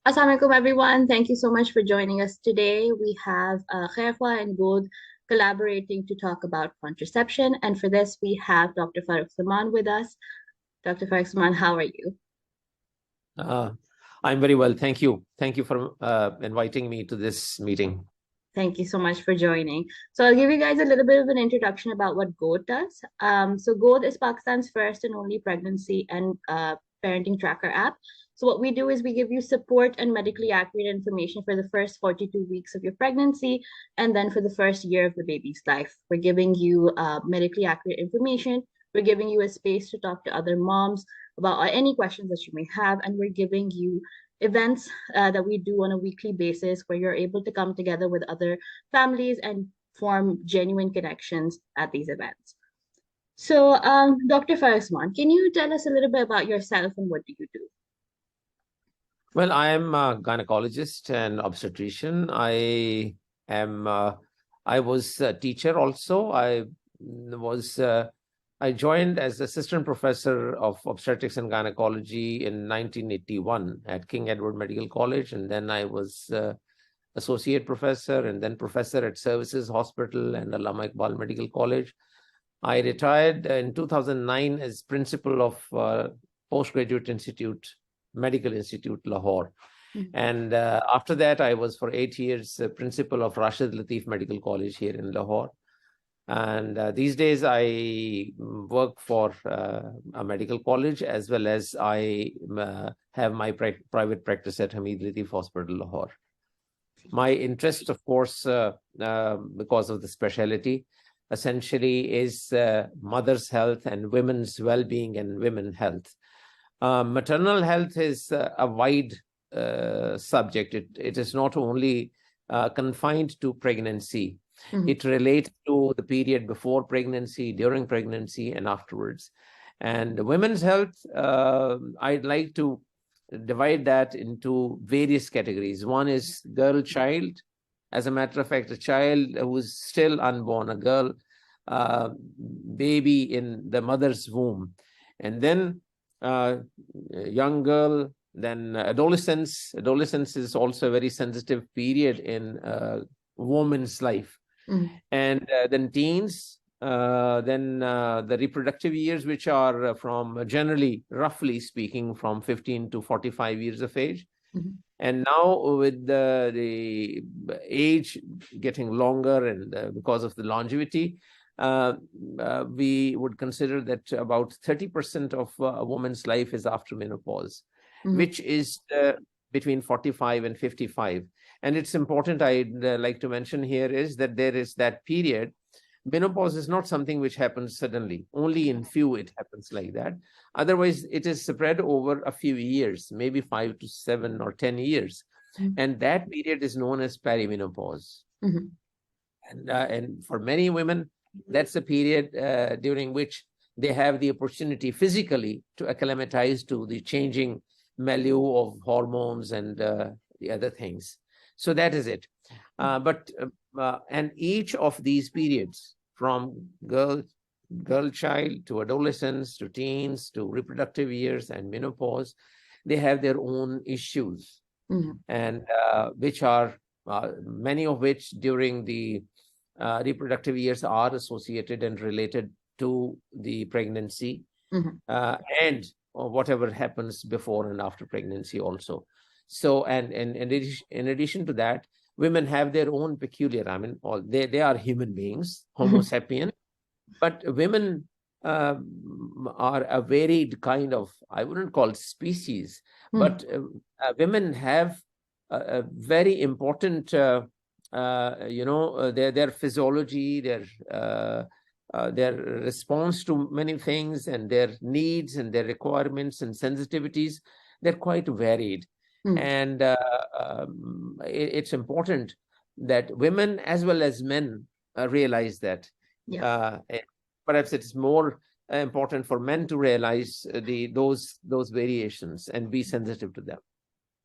Assalamualaikum everyone. Thank you so much for joining us today. We have KhairKhwah and Goud collaborating to talk about contraception. And for this, we have Dr. Farrukh Zaman with us. Dr. Farrukh Zaman, how are you? Uh, I'm very well. Thank you. Thank you for inviting me to this meeting. Thank you so much for joining. So I'll give you guys a little bit of an introduction about what Goud does. So Goud is Pakistan's first and only pregnancy and parenting tracker app. So what we do is we give you support and medically accurate information for the first 42 weeks of your pregnancy, and then for the first year of the baby's life. We're giving you medically accurate information. We're giving you a space to talk to other moms about any questions that you may have, and we're giving you events that we do on a weekly basis where you're able to come together with other families and form genuine connections at these events. So, Dr. Farrukh Zaman, can you tell us a little bit about yourself and what do you do? Well, I am a gynecologist and obstetrician. I was a teacher also. I joined as assistant professor of obstetrics and gynecology in 1981 at King Edward Medical College, and then I was associate professor and then professor at Services Hospital and Allama Iqbal Medical College. I retired in 2009 as principal of Postgraduate Institute, Medical Institute, Lahore. And after that, I was for 8 years principal of Rashid Latif Medical College here in Lahore. And these days, I work for a medical college as well as I have my private practice at Hamid Latif Hospital, Lahore. My interest, of course, because of the specialty, essentially is mother's health and women's well-being and women's health. Maternal health is a wide subject. It is not only confined to pregnancy. It relates to the period before pregnancy, during pregnancy, and afterwards. And women's health, I'd like to divide that into various categories. One is girl child. As a matter of fact, a child who is still unborn, a girl, baby in the mother's womb. And then young girl, then adolescence. Adolescence is also a very sensitive period in a woman's life. And then teens, then the reproductive years, which are from generally, roughly speaking, from 15 to 45 years of age. And now with the age getting longer and because of the longevity, we would consider that about 30% of a woman's life is after menopause, which is between 45 and 55. And it's important, I'd like to mention here, is that there is that period. Menopause is not something which happens suddenly. Only in few it happens like that. Otherwise, it is spread over a few years, maybe 5 to 7 or 10 years. And that period is known as perimenopause. And for many women, that's the period during which they have the opportunity physically to acclimatize to the changing milieu of hormones and the other things. So that is it. And each of these periods, from girl child to adolescence to teens to reproductive years and menopause, they have their own issues, and which are many of which during the reproductive years are associated and related to the pregnancy and whatever happens before and after pregnancy also. So, and in addition to that, women have their own peculiar, I mean, they are human beings, Homo sapien, but women are a varied kind of, I wouldn't call it species, but women have a very important, their physiology, their response to many things and their needs and their requirements and sensitivities, they're quite varied. And it's important that women as well as men realize that. Perhaps it's more important for men to realize those variations and be sensitive to them.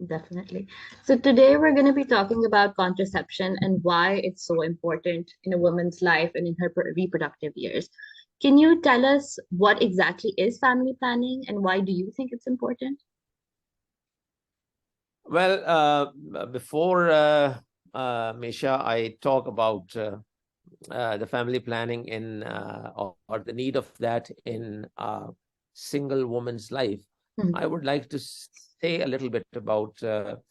Definitely. So today we're going to be talking about contraception and why it's so important in a woman's life and in her reproductive years. Can you tell us what exactly is family planning and why do you think it's important? Well, before Misha, I talk about the family planning in or the need of that in a single woman's life. I would like to say a little bit about the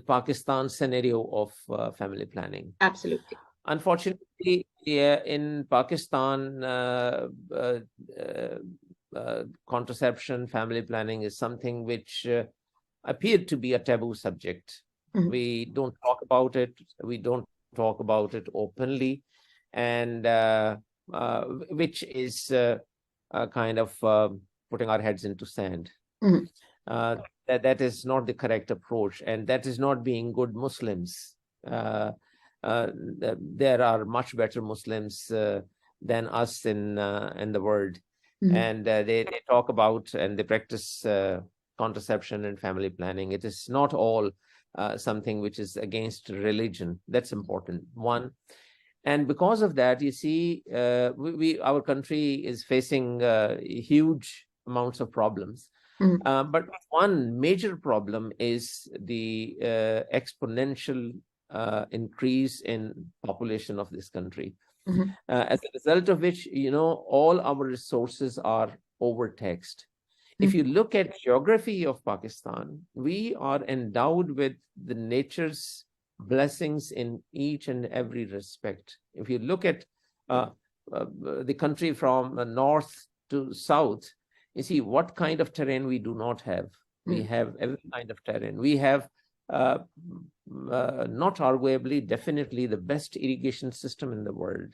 Pakistan scenario of family planning. Absolutely. Unfortunately, in Pakistan, contraception, family planning is something which appeared to be a taboo subject. We don't talk about it. We don't talk about it openly, and which is kind of putting our heads into sand. That is not the correct approach, and that is not being good Muslims. There are much better Muslims than us in the world, and they talk about and they practice contraception and family planning. It is not all something which is against religion. That's important. One. And because of that, you see, our country is facing huge amounts of problems. But one major problem is the exponential increase in population of this country. As a result of which, all our resources are overtaxed. If you look at geography of Pakistan, we are endowed with the nature's blessings in each and every respect. If you look at the country from north to south, you see what kind of terrain we do not have. We have every kind of terrain. We have not arguably, definitely the best irrigation system in the world.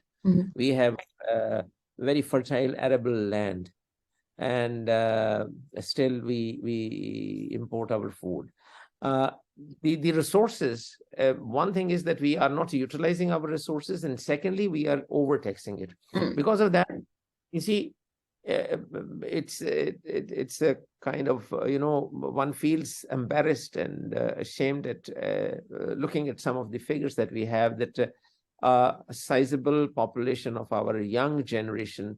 We have very fertile arable land, and still we import our food. The resources, one thing is that we are not utilizing our resources, and secondly, we are overtaxing it. Because of that, you see, it's a kind of, one feels embarrassed and ashamed at looking at some of the figures that we have, that a sizable population of our young generation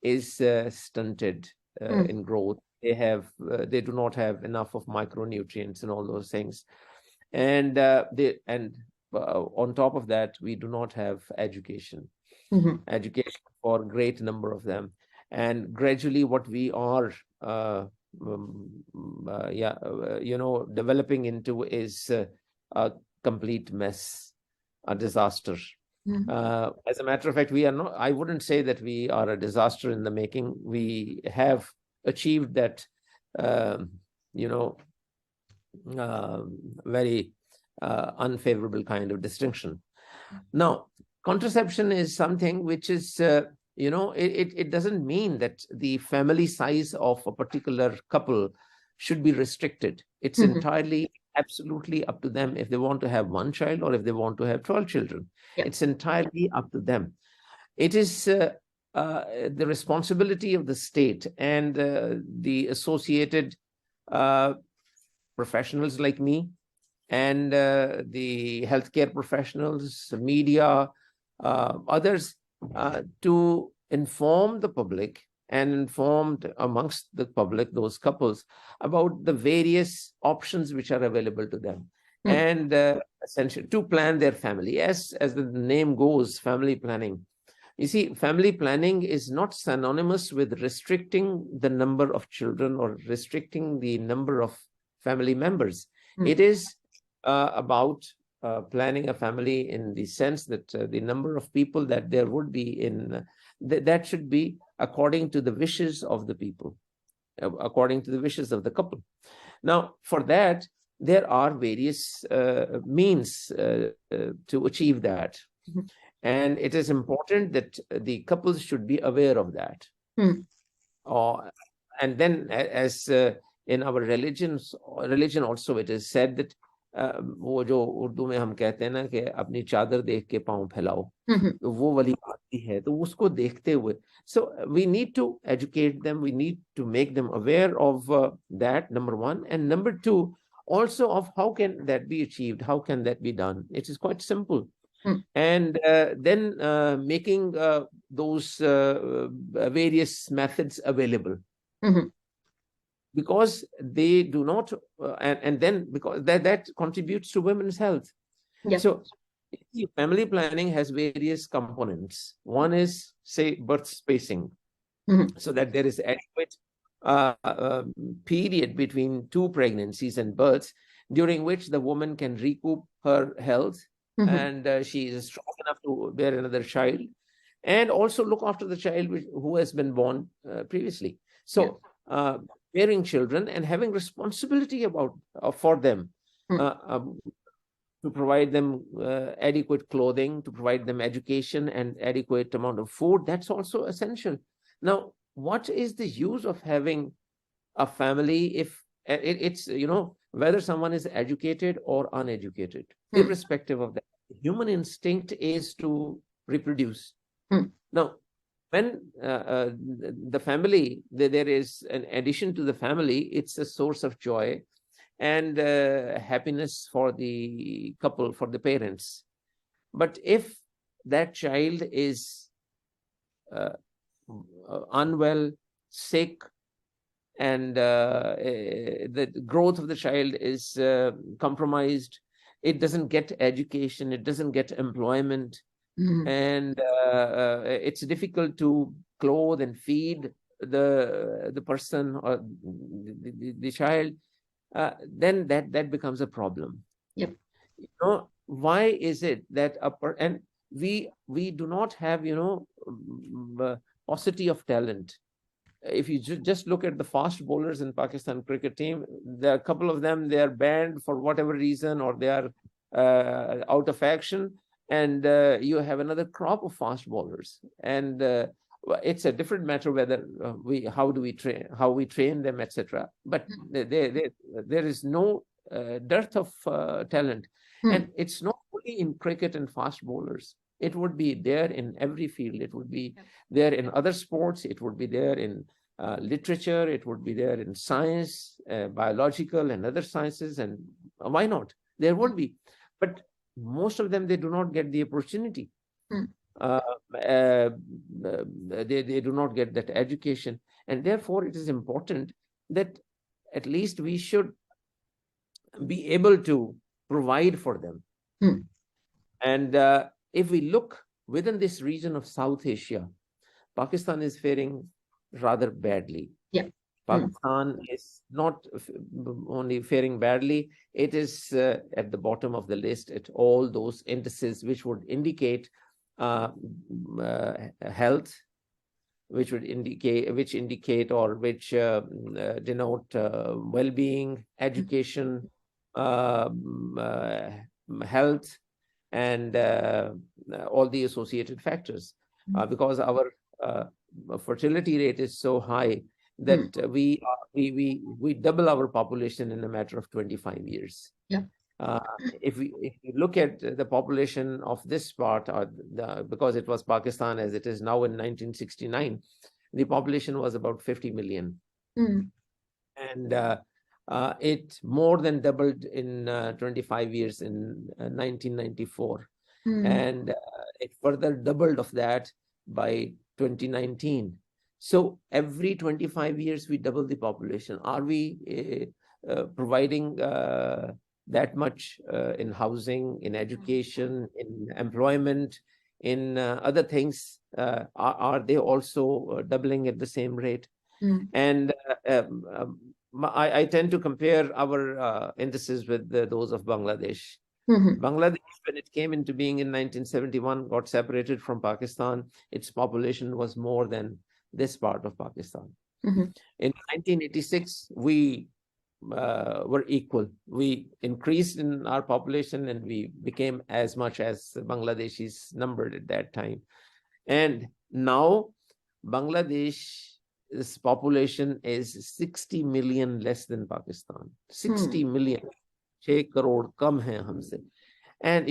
is stunted in growth. They do not have enough of micronutrients and all those things, and on top of that, we do not have education for a great number of them. And gradually, what we are developing into is a complete mess, a disaster. As a matter of fact, we are not, I wouldn't say that we are a disaster in the making. We have achieved that, very unfavorable kind of distinction. Now, contraception is something which is, it doesn't mean that the family size of a particular couple should be restricted. It's entirely, absolutely up to them if they want to have one child or if they want to have 12 children. It's entirely up to them. It is the responsibility of the state and the associated professionals like me, and the healthcare professionals, media, others, to inform the public and informed amongst the public, those couples, about the various options which are available to them, and essentially to plan their family. As the name goes, family planning. You see, family planning is not synonymous with restricting the number of children or restricting the number of family members. It is about planning a family in the sense that the number of people that there would be in, that should be according to the wishes of the people, according to the wishes of the couple. Now, for that, there are various means to achieve that. And it is important that the couples should be aware of that. And then, as in our religion also, it is said that वो जो उर्दू में हम कहते हैं ना कि अपनी चादर देख के पाँव फैलाओ, तो वो वाली बात भी है, तो उसको देखते हुए, so we need to educate them, we need to make them aware of that, number one, and number two, also of how can that be achieved, how can that be done. It is quite simple. And then making those various methods available. because they do not, and then because that contributes to women's health. Yeah. So family planning has various components. One is, say, birth spacing, so that there is adequate period between two pregnancies and births, during which the woman can recoup her health, and she is strong enough to bear another child, and also look after the child who has been born previously. So bearing children and having responsibility about for them, to provide them adequate clothing, to provide them education and adequate amount of food, that's also essential. Now, what is the use of having a family if it's, whether someone is educated or uneducated, irrespective of that, human instinct is to reproduce. Now, when the family, there is an addition to the family, it's a source of joy and happiness for the couple, for the parents. But if that child is unwell, sick, and the growth of the child is compromised, it doesn't get education, it doesn't get employment, and it's difficult to clothe and feed the person or the child, then that becomes a problem. Yep. Why is it that and we do not have paucity of talent? If you just look at the fast bowlers in Pakistan cricket team, there are a couple of them, they are banned for whatever reason, or they are out of action, and you have another crop of fast bowlers, and it's a different matter whether how we train them, etc. But there is no dearth of talent, and it's not only in cricket and fast bowlers. It would be there in every field. It would be there in other sports. It would be there in literature. It would be there in science, biological and other sciences. And why not? There would be. But most of them, they do not get the opportunity. They do not get that education. And therefore, it is important that at least we should be able to provide for them. And if we look within this region of South Asia, Pakistan is faring rather badly. Pakistan is not only faring badly, it is at the bottom of the list at all those indices which would indicate health, which denote well-being, education, health, and all the associated factors, because our fertility rate is so high that we double our population in a matter of 25 years. If you look at the population of this part, because it was Pakistan as it is now in 1969, the population was about 50 million. And it more than doubled in 25 years in 1994. And it further doubled of that by 2019. So every 25 years, we double the population. Are we providing that much in housing, in education, in employment, in other things? Are they also doubling at the same rate? And I tend to compare our indices with those of Bangladesh. Bangladesh, when it came into being in 1971, got separated from Pakistan. Its population was more than this part of Pakistan. In 1986, we were equal. We increased in our population and we became as much as Bangladeshis numbered at that time. And now Bangladesh's population is 60 million less than Pakistan. 60 million. 6 crore kam hai humse. And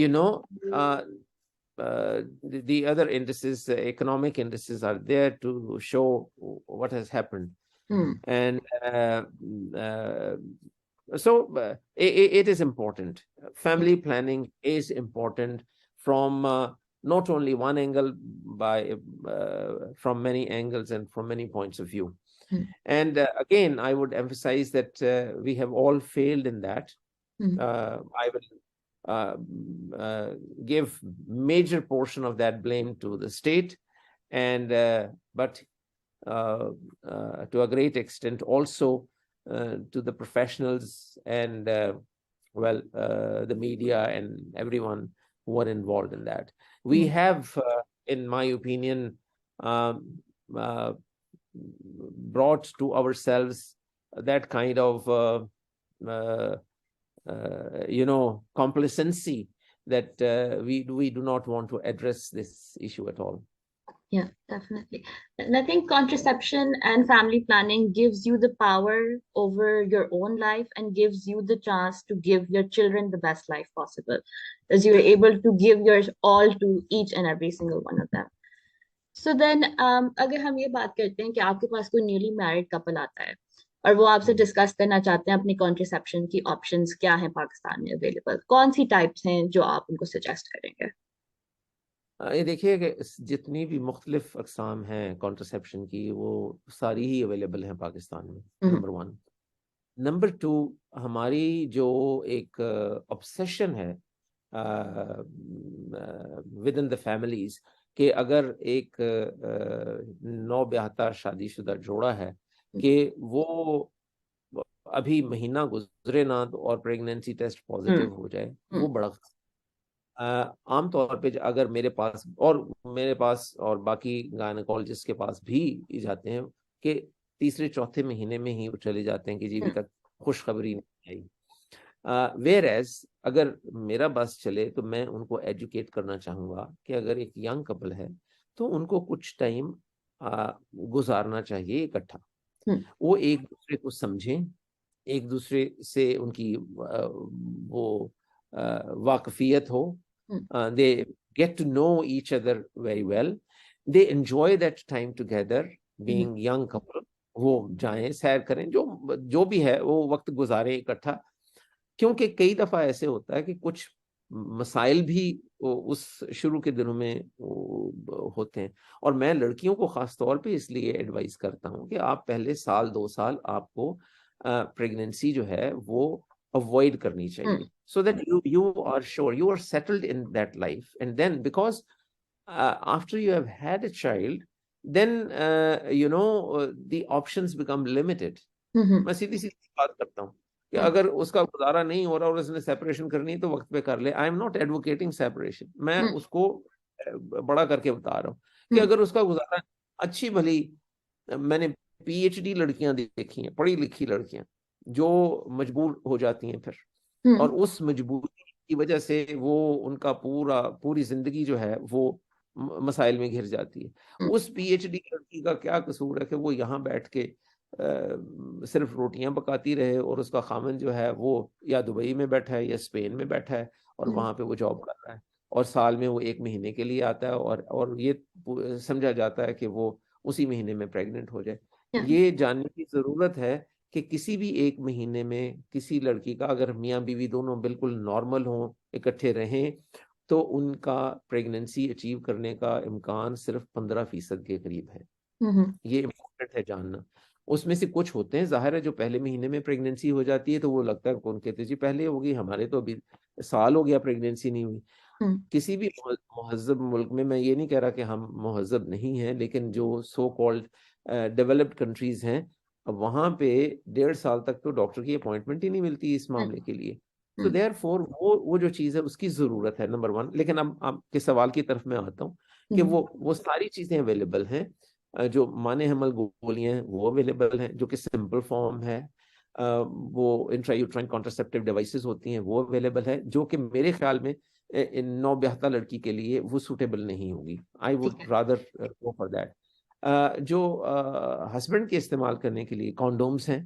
the other indices, economic indices, are there to show what has happened. And so it is important. Family planning is important from not only one angle, from many angles and from many points of view. And again, I would emphasize that we have all failed in that. I will give major portion of that blame to the state, and but to a great extent also to the professionals and the media and everyone who are involved in that. We have, in my opinion, brought to ourselves that kind of complacency that we do not want to address this issue at all. Yeah, definitely. And I think contraception and family planning gives you the power over your own life and gives you the chance to give your children the best life possible, as you're able to give your all to each and every single one of them. So then, अगर हम ये बात करते हैं कि आपके पास कोई newly married couple आता है और वो आपसे डिस्कस करना चाहते हैं अपनी कॉन्ट्रसेप्शन की ऑप्शंस क्या हैं पाकिस्तान में अवेलेबल, कौन सी टाइप्स हैं जो आप उनको सजेस्ट करेंगे? ये देखिए कि जितनी भी मुख्तलिफ अक़साम हैं कॉन्ट्रसेप्शन की, वो सारी ही अवेलेबल हैं पाकिस्तान में, नंबर 1। नंबर 2, हमारी जो एक ऑब्सेशन है विद इन द फैमिलीज कि अगर एक नौब्याहता शादीशुदा जोड़ा है कि वो अभी महीना गुजरे ना तो और प्रेगनेंसी टेस्ट पॉजिटिव हो जाए, वो बड़ा आम तौर पे अगर मेरे पास और बाकी गायनेकोलॉजिस्ट के पास भी जाते हैं कि तीसरे चौथे महीने में ही वो चले जाते हैं कि जी अभी तक खुशखबरी नहीं आई। वेयर एज अगर मेरा बस चले तो मैं उनको एजुकेट करना चाहूँगा कि अगर एक यंग कपल है तो उनको कुछ टाइम गुजारना चाहिए इकट्ठा, वो एक दूसरे को समझें, एक दूसरे से उनकी वो वाकफियत हो, they get to know each other very well, they enjoy that time together being young couple, वो जाएं सैर करें, जो भी है वो वक्त गुजारें इकट्ठा। क्योंकि कई दफा ऐसे होता है कि कुछ मसाइल भी उस शुरू के दिनों में होते हैं, और मैं लड़कियों को खास तौर पे इसलिए एडवाइस करता हूँ कि आप पहले 1-2 साल आपको प्रेगनेंसी जो है वो अवॉइड करनी चाहिए, so that you are sure you are settled in that life, and then because after you have had a child then the options become limited. मैं सीधी सीधी बात करता हूँ कि अगर उसका गुजारा नहीं हो रहा और उसने सेपरेशन करनी है तो वक्त पे कर ले। I am not advocating separation, मैं उसको बड़ा करके बता रहा हूँ कि अगर उसका गुजारा, अच्छी भली मैंने PhD लड़कियां देखी हैं, पढ़ी लिखी लड़कियां जो मजबूर हो जाती हैं फिर, और उस मजबूरी की वजह से वो उनका पूरी जिंदगी जो है वो मसाइल में घिर जाती है। उस PhD लड़की का क्या कसूर है कि वो यहाँ बैठ के सिर्फ रोटियां पकाती रहे और उसका खामन जो है वो या दुबई में बैठा है या स्पेन में बैठा है और वहां पे वो जॉब कर रहा है, और साल में वो 1 महीने के लिए आता है और ये समझा जाता है कि वो उसी महीने में प्रेग्नेंट हो जाए। ये जानने की जरूरत है कि किसी भी 1 महीने में किसी लड़की का अगर मियाँ बीवी दोनों बिल्कुल नॉर्मल हों, इकट्ठे रहें, तो उनका प्रेगनेंसी अचीव करने का इम्कान सिर्फ 15% के करीब है। ये इम्पोर्टेंट है जानना। उसमें से कुछ होते हैं जाहिर है जो पहले महीने में प्रेगनेंसी हो जाती है तो वो लगता है कौन कहते जी पहले होगी, हमारे तो अभी साल हो गया प्रेगनेंसी नहीं हुई। किसी भी मुहज्जब मुल्क में, मैं ये नहीं कह रहा कि हम मुहज्जब नहीं हैं, लेकिन जो सो कॉल्ड डेवलप्ड कंट्रीज हैं वहां पे 1.5 साल तक तो डॉक्टर की अपॉइंटमेंट ही नहीं मिलती इस मामले के लिए। तो देयरफॉर वो जो चीज़ है उसकी ज़रूरत है, नंबर 1। लेकिन अब आपके सवाल की तरफ मैं आता हूँ कि वो सारी चीज़ें अवेलेबल हैं। जो माने हमल गोलियां हैं वो अवेलेबल हैं, जो कि सिंपल फॉर्म है। वो इंट्रायूट्राइन कॉन्ट्रासेप्टिव डिवाइसेस होती हैं वो अवेलेबल है, जो कि मेरे ख्याल में नौब्याहता लड़की के लिए वो सूटेबल नहीं होगी। I would rather go for that. जो हस्बैंड के इस्तेमाल करने के लिए कॉन्डोम्स हैं,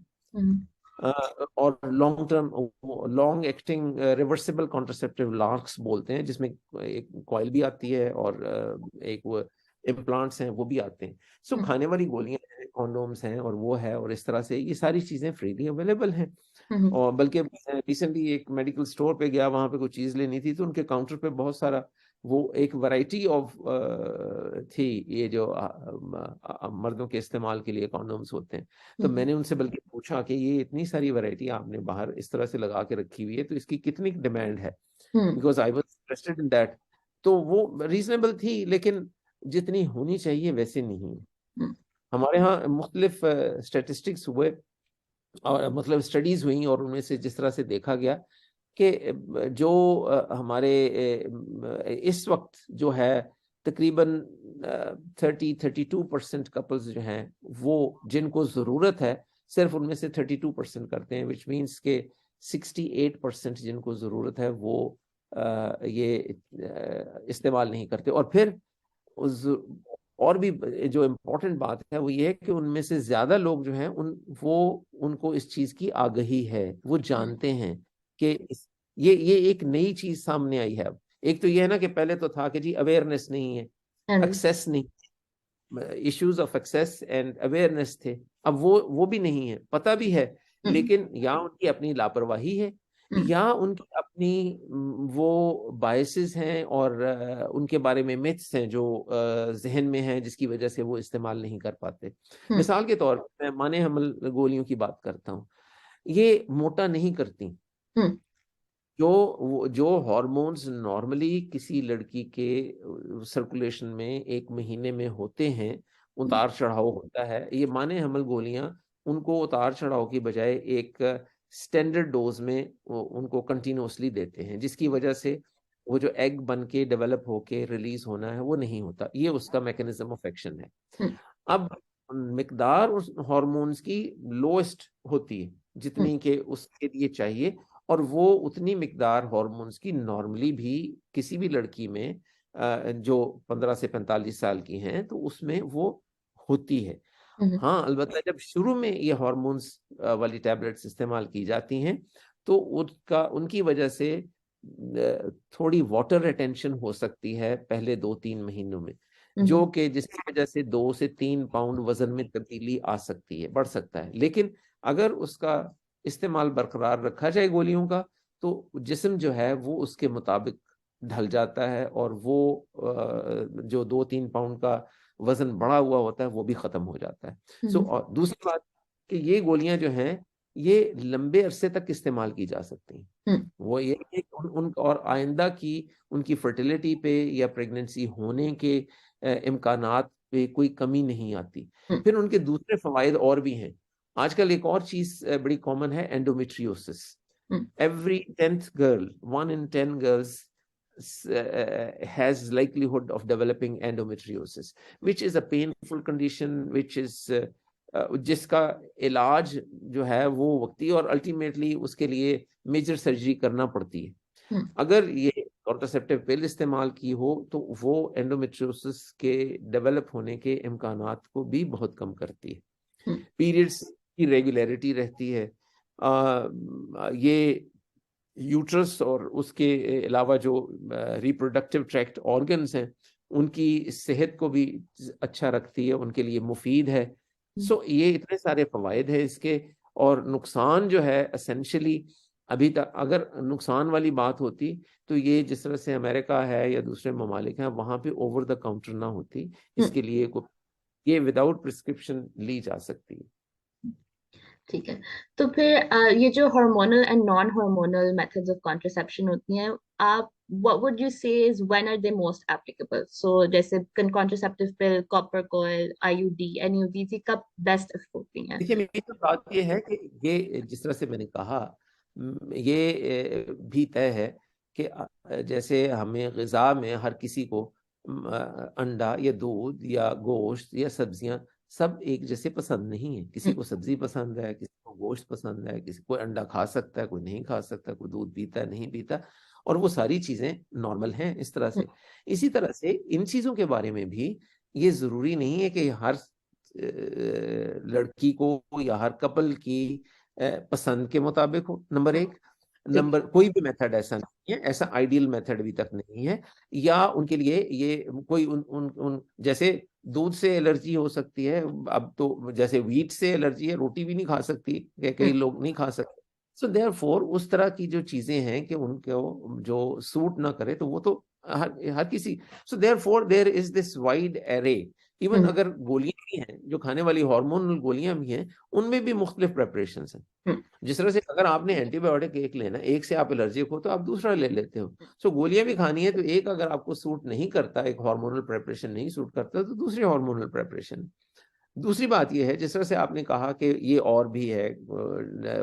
और long acting reversible contraceptive larks बोलते हैं, जिसमें एक कॉइल भी आती है और एक वो इम्प्लांट्स हैं वो भी आते हैं। सो खाने वाली गोलियां हैं, कॉन्डोम्स हैं, और वो है, और इस तरह से ये सारी चीजें फ्रीली अवेलेबल हैं। और बल्कि रिसेंटली एक मेडिकल स्टोर पे गया, वहां पे कोई चीज लेनी थी तो उनके काउंटर पे बहुत सारा वो एक वैरायटी ऑफ थी, ये जो मर्दों के इस्तेमाल के लिए कॉन्डोम्स होते हैं। तो मैंने उनसे बल्कि पूछा कि ये इतनी सारी वैरायटी आपने बाहर इस तरह से लगा के रखी हुई है, तो इसकी कितनी डिमांड है, because I was interested in that. तो वो रीजनेबल थी, लेकिन जितनी होनी चाहिए वैसे नहीं है। हमारे यहाँ मुख्तलिफ स्टेटिस्टिक्स हुए और मतलब स्टडीज हुई, और उनमें से जिस तरह से देखा गया कि जो हमारे इस वक्त जो है तकरीबन 32% कपल्स जो हैं वो जिनको ज़रूरत है सिर्फ उनमें से 32% करते हैं, विच मीन्स के 68% जिनको ज़रूरत है वो ये इस्तेमाल नहीं करते। और फिर उस और भी जो इम्पोर्टेंट बात है वो ये है कि उनमें से ज्यादा लोग जो हैं उनको इस चीज की आगाही है, वो जानते हैं कि ये एक नई चीज सामने आई है। अब एक तो ये है ना कि पहले तो था कि जी अवेयरनेस नहीं है, एक्सेस नहीं, issues of access and awareness थे। अब वो भी नहीं है, पता भी है, लेकिन या उनकी अपनी लापरवाही है या उनकी अपनी वो बायसेस हैं और उनके बारे में मिथ्स हैं जो जहन में हैं, जिसकी वजह से वो इस्तेमाल नहीं कर पाते। मिसाल के तौर पर मैं माने हमल गोलियों की बात करता हूँ, ये मोटा नहीं करती। जो हार्मोन्स नॉर्मली किसी लड़की के सर्कुलेशन में एक महीने में होते हैं, उतार चढ़ाव होता है, ये माने हमल गोलियां उनको उतार चढ़ाव की बजाय एक स्टैंडर्ड डोज में उनको कंटिन्यूसली देते हैं, जिसकी वजह से वो जो एग बन के डेवलप होके रिलीज होना है वो नहीं होता। ये उसका मैकेनिज्म ऑफ एक्शन है। अब मिकदार उस हार्मोन्स की लोएस्ट होती है जितनी के उसके लिए चाहिए, और वो उतनी मिकदार हार्मोन्स की नॉर्मली भी किसी भी लड़की में जो 15 से 45 साल की हैं तो उसमें वो होती है। हाँ, अलबत्ता जब शुरू में ये हार्मोन्स वाली टैबलेट्स इस्तेमाल की जाती हैं तो उनकी वजह से थोड़ी वाटर रिटेंशन हो सकती है पहले 2-3 महीनों में, जो कि जिसकी वजह से 2 से 3 पाउंड वजन में तब्दीली आ सकती है, बढ़ सकता है। लेकिन अगर उसका इस्तेमाल बरकरार रखा जाए गोलियों का, तो जिस्म जो है वो उसके मुताबिक ढल जाता है, और वो जो 2-3 पाउंड का वजन बढ़ा हुआ होता है वो भी खत्म हो जाता है। और दूसरी बात कि ये गोलियां जो हैं ये लंबे अरसे तक इस्तेमाल की जा सकती हैं। वो ये उन और आइंदा की उनकी फर्टिलिटी पे या प्रेगनेंसी होने के इम्कानात पे कोई कमी नहीं आती। फिर उनके दूसरे फवायद और भी हैं। आजकल एक और चीज बड़ी कॉमन है, endometriosis. Every 10th girl, 1 in 10 girls has likelihood of developing endometriosis, which is a painful condition, which is जिसका इलाज जो है वो वक्ती और अल्टीमेटली उसके लिए मेजर सर्जरी करना पड़ती है। अगर ये कॉन्ट्रासेप्टिव पिल इस्तेमाल की हो तो वो एंडोमेट्रियोसिस के डेवलप होने के इम्कानात को भी बहुत कम करती है। पीरियड्स की रेगुलरिटी रहती है। ये यूट्रस और उसके अलावा जो रिप्रोडक्टिव ट्रैक्ट ऑर्गन्स हैं उनकी सेहत को भी अच्छा रखती है, उनके लिए मुफीद है। ये इतने सारे फवायद है इसके। और नुकसान जो है एसेंशियली अभी तक अगर नुकसान वाली बात होती तो ये जिस तरह से अमेरिका है या दूसरे ममालिक हैं वहां पे ओवर द काउंटर ना होती, इसके लिए ये विदाउट प्रिस्क्रिप्शन ली जा सकती है। ठीक है। तो फिर ये जो hormonal and non hormonal methods of contraception होती हैं, आप what would you say is when are they most applicable? So जैसे contraceptive pill, copper coil, IUD, any of these कब बेस्ट होती हैं? देखिए, मेरी तो बात ये है कि ये जिस तरह से मैंने कहा ये भी तय है कि जैसे हमें ग़िज़ा में हर किसी को अंडा या दूध या गोश्त या सब्जियां सब एक जैसे पसंद नहीं है। किसी को सब्जी पसंद है, किसी को गोश्त पसंद है, किसी कोई अंडा खा सकता है, कोई नहीं खा सकता, कोई दूध पीता है, नहीं पीता, और वो सारी चीजें नॉर्मल हैं इस तरह से। इसी तरह से इन चीजों के बारे में भी ये जरूरी नहीं है कि हर लड़की को या हर कपल की पसंद के मुताबिक हो, नंबर एक। नंबर कोई भी मेथड ऐसा नहीं है, ऐसा आइडियल मेथड भी तक नहीं है, या उनके लिए ये कोई उन जैसे दूध से एलर्जी हो सकती है, अब तो जैसे व्हीट से एलर्जी है, रोटी भी नहीं खा सकती, कई लोग नहीं खा सकते। सो देयरफॉर उस तरह की जो चीजें हैं कि उनको जो सूट ना करे तो वो तो हर किसी, so therefore there is this wide array. Even अगर गोलियां भी हैं, जो खाने वाली हार्मोनल गोलियां भी हैं, उनमें भी मुख्तलिफ प्रेपरेशन हैं। जिस तरह से अगर आपने एंटीबायोटिक एक लेना, एक से आप एलर्जिक हो तो आप दूसरा ले लेते हो, सो गोलियां भी खानी है तो एक अगर आपको सूट नहीं करता, एक हार्मोनल प्रेपरेशन नहीं सूट करता, तो दूसरी हार्मोनल प्रेपरेशन। दूसरी बात यह है, जिस तरह से आपने कहा कि ये और भी है,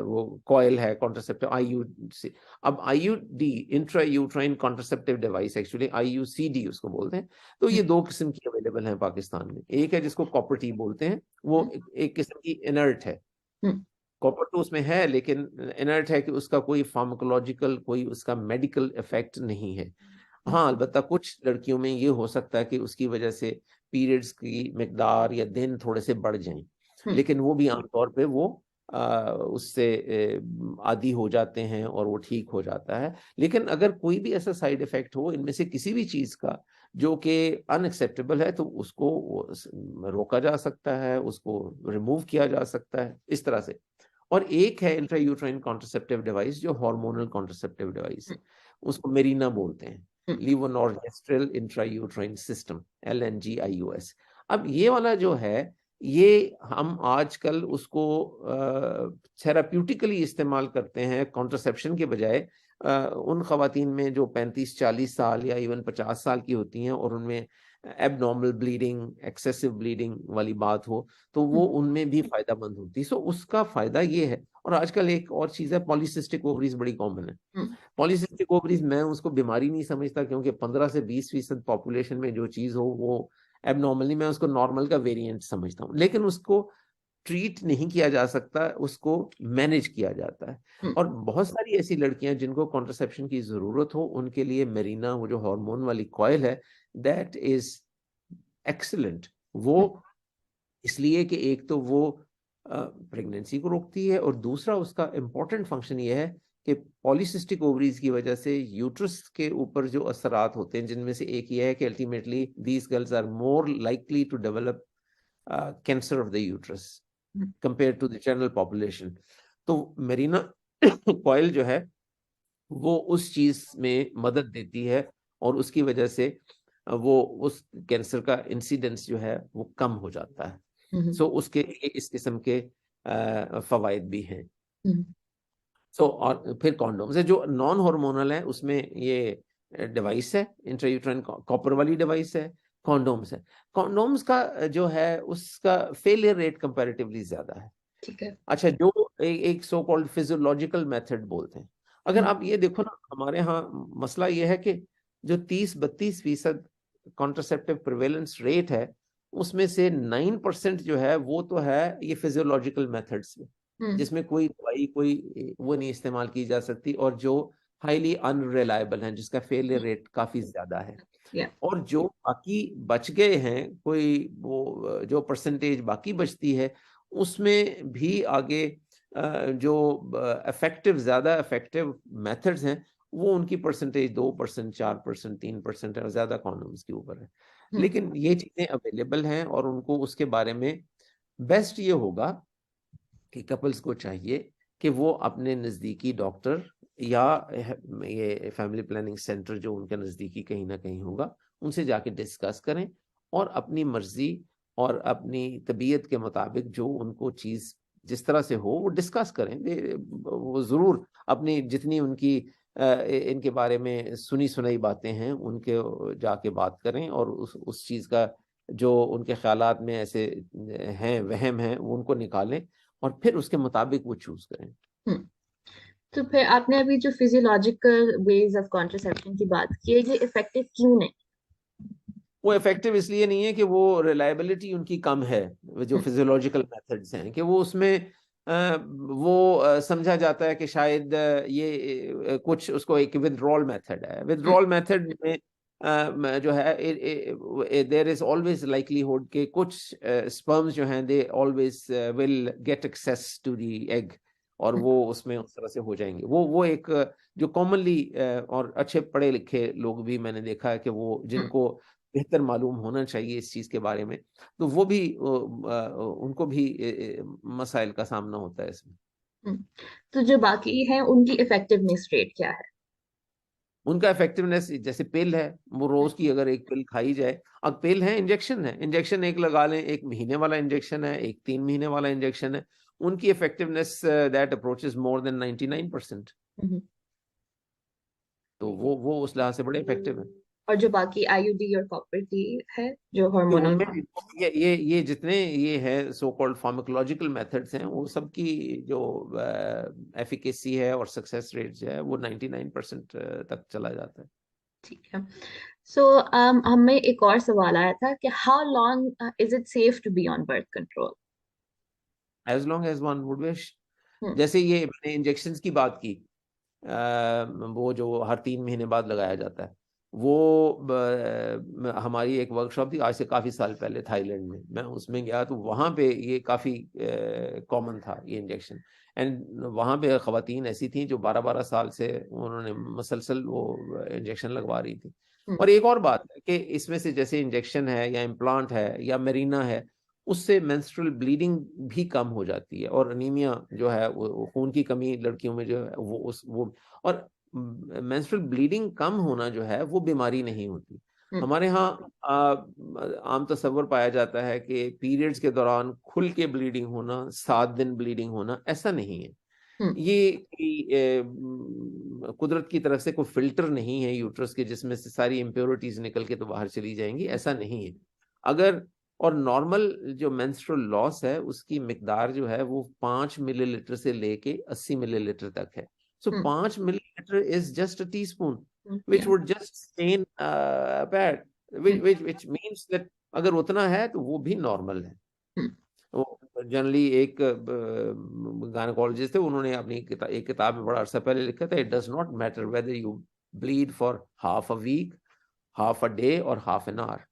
वो कॉयल है, कॉन्ट्रासेप्टिव IUC। अब IUD, intra uterine contraceptive device, actually IUCD उसको बोलते हैं। तो ये दो किस्म की अवेलेबल हैं पाकिस्तान में। एक है जिसको कॉपर टी बोलते हैं, वो एक किस्म की इनर्ट है। कॉपर तो उसमें है लेकिन इनर्ट है, कि उसका कोई फार्माकोलॉजिकल, कोई उसका मेडिकल इफेक्ट नहीं है। हाँ, अलबत्ता कुछ लड़कियों में ये हो सकता है कि उसकी वजह से पीरियड्स की मिकदार या दिन थोड़े से बढ़ जाएं, लेकिन वो भी आमतौर पे वो उससे आदी हो जाते हैं और वो ठीक हो जाता है। लेकिन अगर कोई भी ऐसा साइड इफेक्ट हो इनमें से किसी भी चीज का जो कि अनएक्सेप्टेबल है, तो उसको रोका जा सकता है, उसको रिमूव किया जा सकता है, इस तरह से। और एक है इंट्रा यूट्राइन कॉन्ट्रासेप्टिव डिवाइस, जो हार्मोनल कॉन्ट्रासेप्टिव डिवाइस है, उसको मेरीना बोलते हैं, लीवोनॉर्जेस्ट्रल इंट्रायूट्राइन सिस्टम, LNGIUS। अब ये वाला जो है, ये हम आजकल उसको थेराप्यूटिकली इस्तेमाल करते हैं कॉन्ट्रासेप्शन के बजाय। उन खवातीन में जो 35-40 साल या इवन 50 साल की होती हैं और उनमें एबनॉर्मल ब्लीडिंग, एक्सेसिव ब्लीडिंग वाली बात हो, तो वो उनमें भी फायदामंद होती है। सो उसका फायदा ये है। और आजकल एक और चीज है, पॉलीसिस्टिक ओवरीज बड़ी कॉमन है। पॉलीसिस्टिक ओवरीज मैं उसको बीमारी नहीं समझता, क्योंकि 15 से 20% पॉपुलेशन में जो चीज हो वो एबनॉर्मल नहीं, मैं उसको नॉर्मल का वेरिएंट समझता हूँ। लेकिन उसको ट्रीट नहीं किया जा सकता, उसको मैनेज किया जाता है। और बहुत सारी ऐसी लड़कियां जिनको कॉन्ट्रासेप्शन की जरूरत हो, उनके लिए मेरीना, वो जो हार्मोन वाली कॉइल है, दैट इज एक्सीलेंट। वो इसलिए कि एक तो वो प्रेगनेंसी को रोकती है, और दूसरा उसका इंपॉर्टेंट फंक्शन ये है कि पॉलीसिस्टिक ओवरीज की वजह से यूट्रस के ऊपर जो असरात होते हैं, जिनमें से एक ये है कि ultimately these girls are more likely to develop cancer of the uterus compare to the general population. तो मेरीना कॉइल जो है वो उस चीज में मदद देती है, और उसकी वजह से वो उस कैंसर का इंसिडेंस जो है वो कम हो जाता है। सो उसके इस किस्म के फवायद भी हैं। सो और फिर कॉन्डोम्स है जो नॉन हार्मोनल है, उसमें ये डिवाइस है, इंट्रायूट्राइन कॉपर वाली डिवाइस है, कॉन्डोम्स है। कॉन्डोम्स का जो है उसका फेलियर रेट कंपैरेटिवली ज्यादा है। ठीक है। अच्छा, जो एक सो कॉल्ड फिजियोलॉजिकल मेथड बोलते हैं, अगर आप ये देखो ना, हमारे यहाँ मसला ये है कि जो 30-32% कॉन्ट्रासेप्टिव प्रिवेलेंस रेट है, उसमें से 9% जो है वो तो है ये फिजियोलॉजिकल मेथड्स में, जिसमें कोई दवाई, कोई वो नहीं इस्तेमाल की जा सकती, और जो हाईली अनरिलायबल हैं, जिसका फेलियर रेट काफी ज्यादा है। और जो बाकी बच गए हैं, कोई वो जो परसेंटेज बाकी बचती है, उसमें भी आगे जो ज्यादा इफेक्टिव मेथड्स हैं, वो उनकी परसेंटेज 2%, 4%, 3% है, और ज्यादा कॉन्डोम्स के ऊपर है। लेकिन ये चीजें अवेलेबल हैं, और उनको उसके बारे में बेस्ट ये होगा कि कपल्स को चाहिए कि वो अपने नज़दीकी डॉक्टर या ये फैमिली प्लानिंग सेंटर जो उनके नज़दीकी कहीं ना कहीं होगा, उनसे जाके डिस्कस करें, और अपनी मर्जी और अपनी तबीयत के मुताबिक जो उनको चीज़ जिस तरह से हो वो डिस्कस करें। वो ज़रूर अपनी जितनी उनकी इनके बारे में सुनी सुनाई बातें हैं उनके जाके बात करें, और उस चीज़ का जो उनके ख्यालात में ऐसे हैं, वहम हैं, वो उनको निकालें, और फिर उसके मुताबिक वो चूज करें। तो फिर आपने अभी जो फिजियोलॉजिकल वेज ऑफ कॉन्ट्रासेप्शन की बात की है, ये इफेक्टिव क्यों नहीं? वो इफेक्टिव इसलिए नहीं है कि वो रिलायबिलिटी उनकी कम है, जो फिजियोलॉजिकल मेथड्स हैं, कि वो उसमें वो समझा जाता है कि शायद ये कुछ उसको एक विथड्रॉल मेथड है। विथड्रॉल मेथड में जो है देयर इज ऑलवेज लाइकलीहुड कि कुछ स्पर्म्स जो हैं they always will get access to the egg, और वो उसमें उस तरह से हो जाएंगे। वो एक जो कॉमनली और अच्छे पढ़े लिखे लोग भी मैंने देखा है कि वो जिनको बेहतर मालूम होना चाहिए इस चीज के बारे में, तो वो भी उनको भी मसाइल का सामना होता है इसमें। तो जो बाकी है उनकी इफेक्टिवनेस रेट क्या है? उनका इफेक्टिवनेस जैसे पिल है, वो रोज की अगर एक पिल खाई जाए, अब पिल है, इंजेक्शन एक लगा लें, 1 महीने वाला इंजेक्शन है, एक 3 महीने वाला इंजेक्शन है, उनकी effectiveness that approaches more than 99%। तो वो उस लिहाज से बड़े इफेक्टिव है। और जो बाकी आईयूडी और कॉपर की है जो हार्मोनल। उनमें भी ये जितने ये है सो कॉल्ड फार्माकोलॉजिकल मेथड्स हैं, वो सब की जो एफिकेसी है और सक्सेस रेट जो है वो 99% तक चला जाता है। ठीक है। सो हमें एक और सवाल आया था कि how long is it safe to be on birth control? As long as one would wish. Hmm. जैसे ये मैंने इंजेक्शन की बात की, वो जो हर 3 महीने बाद लगाया जाता है, वो हमारी एक वर्कशॉप थी आज से काफी साल पहले थाईलैंड में, मैं उसमें गया तो वहां पे ये काफी कॉमन था ये इंजेक्शन। एंड वहां पे खवातीन ऐसी थी जो 12-12 साल से उन्होंने मसलसल वो इंजेक्शन लगवा रही थी। हम्म। और एक और बात है कि इसमें से जैसे इंजेक्शन है या इम्प्लांट है या मेरीना है, उससे मेंस्ट्रुअल ब्लीडिंग भी कम हो जाती है, और अनीमिया जो है वो खून की कमी लड़कियों में जो है वो और मेंस्ट्रुअल ब्लीडिंग कम होना जो है वो बीमारी नहीं होती। हम्म। हमारे यहाँ आम तस्वर पाया जाता है कि पीरियड्स के दौरान खुल के ब्लीडिंग होना, 7 दिन ब्लीडिंग होना, ऐसा नहीं है। हम्म। ये कुदरत की तरफ से कोई फिल्टर नहीं है यूट्रस के जिसमें से सारी इम्प्योरिटीज निकल के तो बाहर चली जाएंगी, ऐसा नहीं है। अगर और नॉर्मल जो मेंस्ट्रुअल लॉस है उसकी मिकदार जो है वो 5 मिलीलीटर से लेके 80 मिलीलीटर तक है। So hmm. 5 millilitre is just a teaspoon which yeah. Would just stain pad, which means that अगर उतना है तो वो भी नॉर्मल है। वो जनरली एक गायनेकोलॉजिस्ट थे, उन्होंने अपनी एक किताब में बड़ा अरसा पहले लिखा था, it does not matter whether you bleed for half a week, half a day और हाफ एन आवर।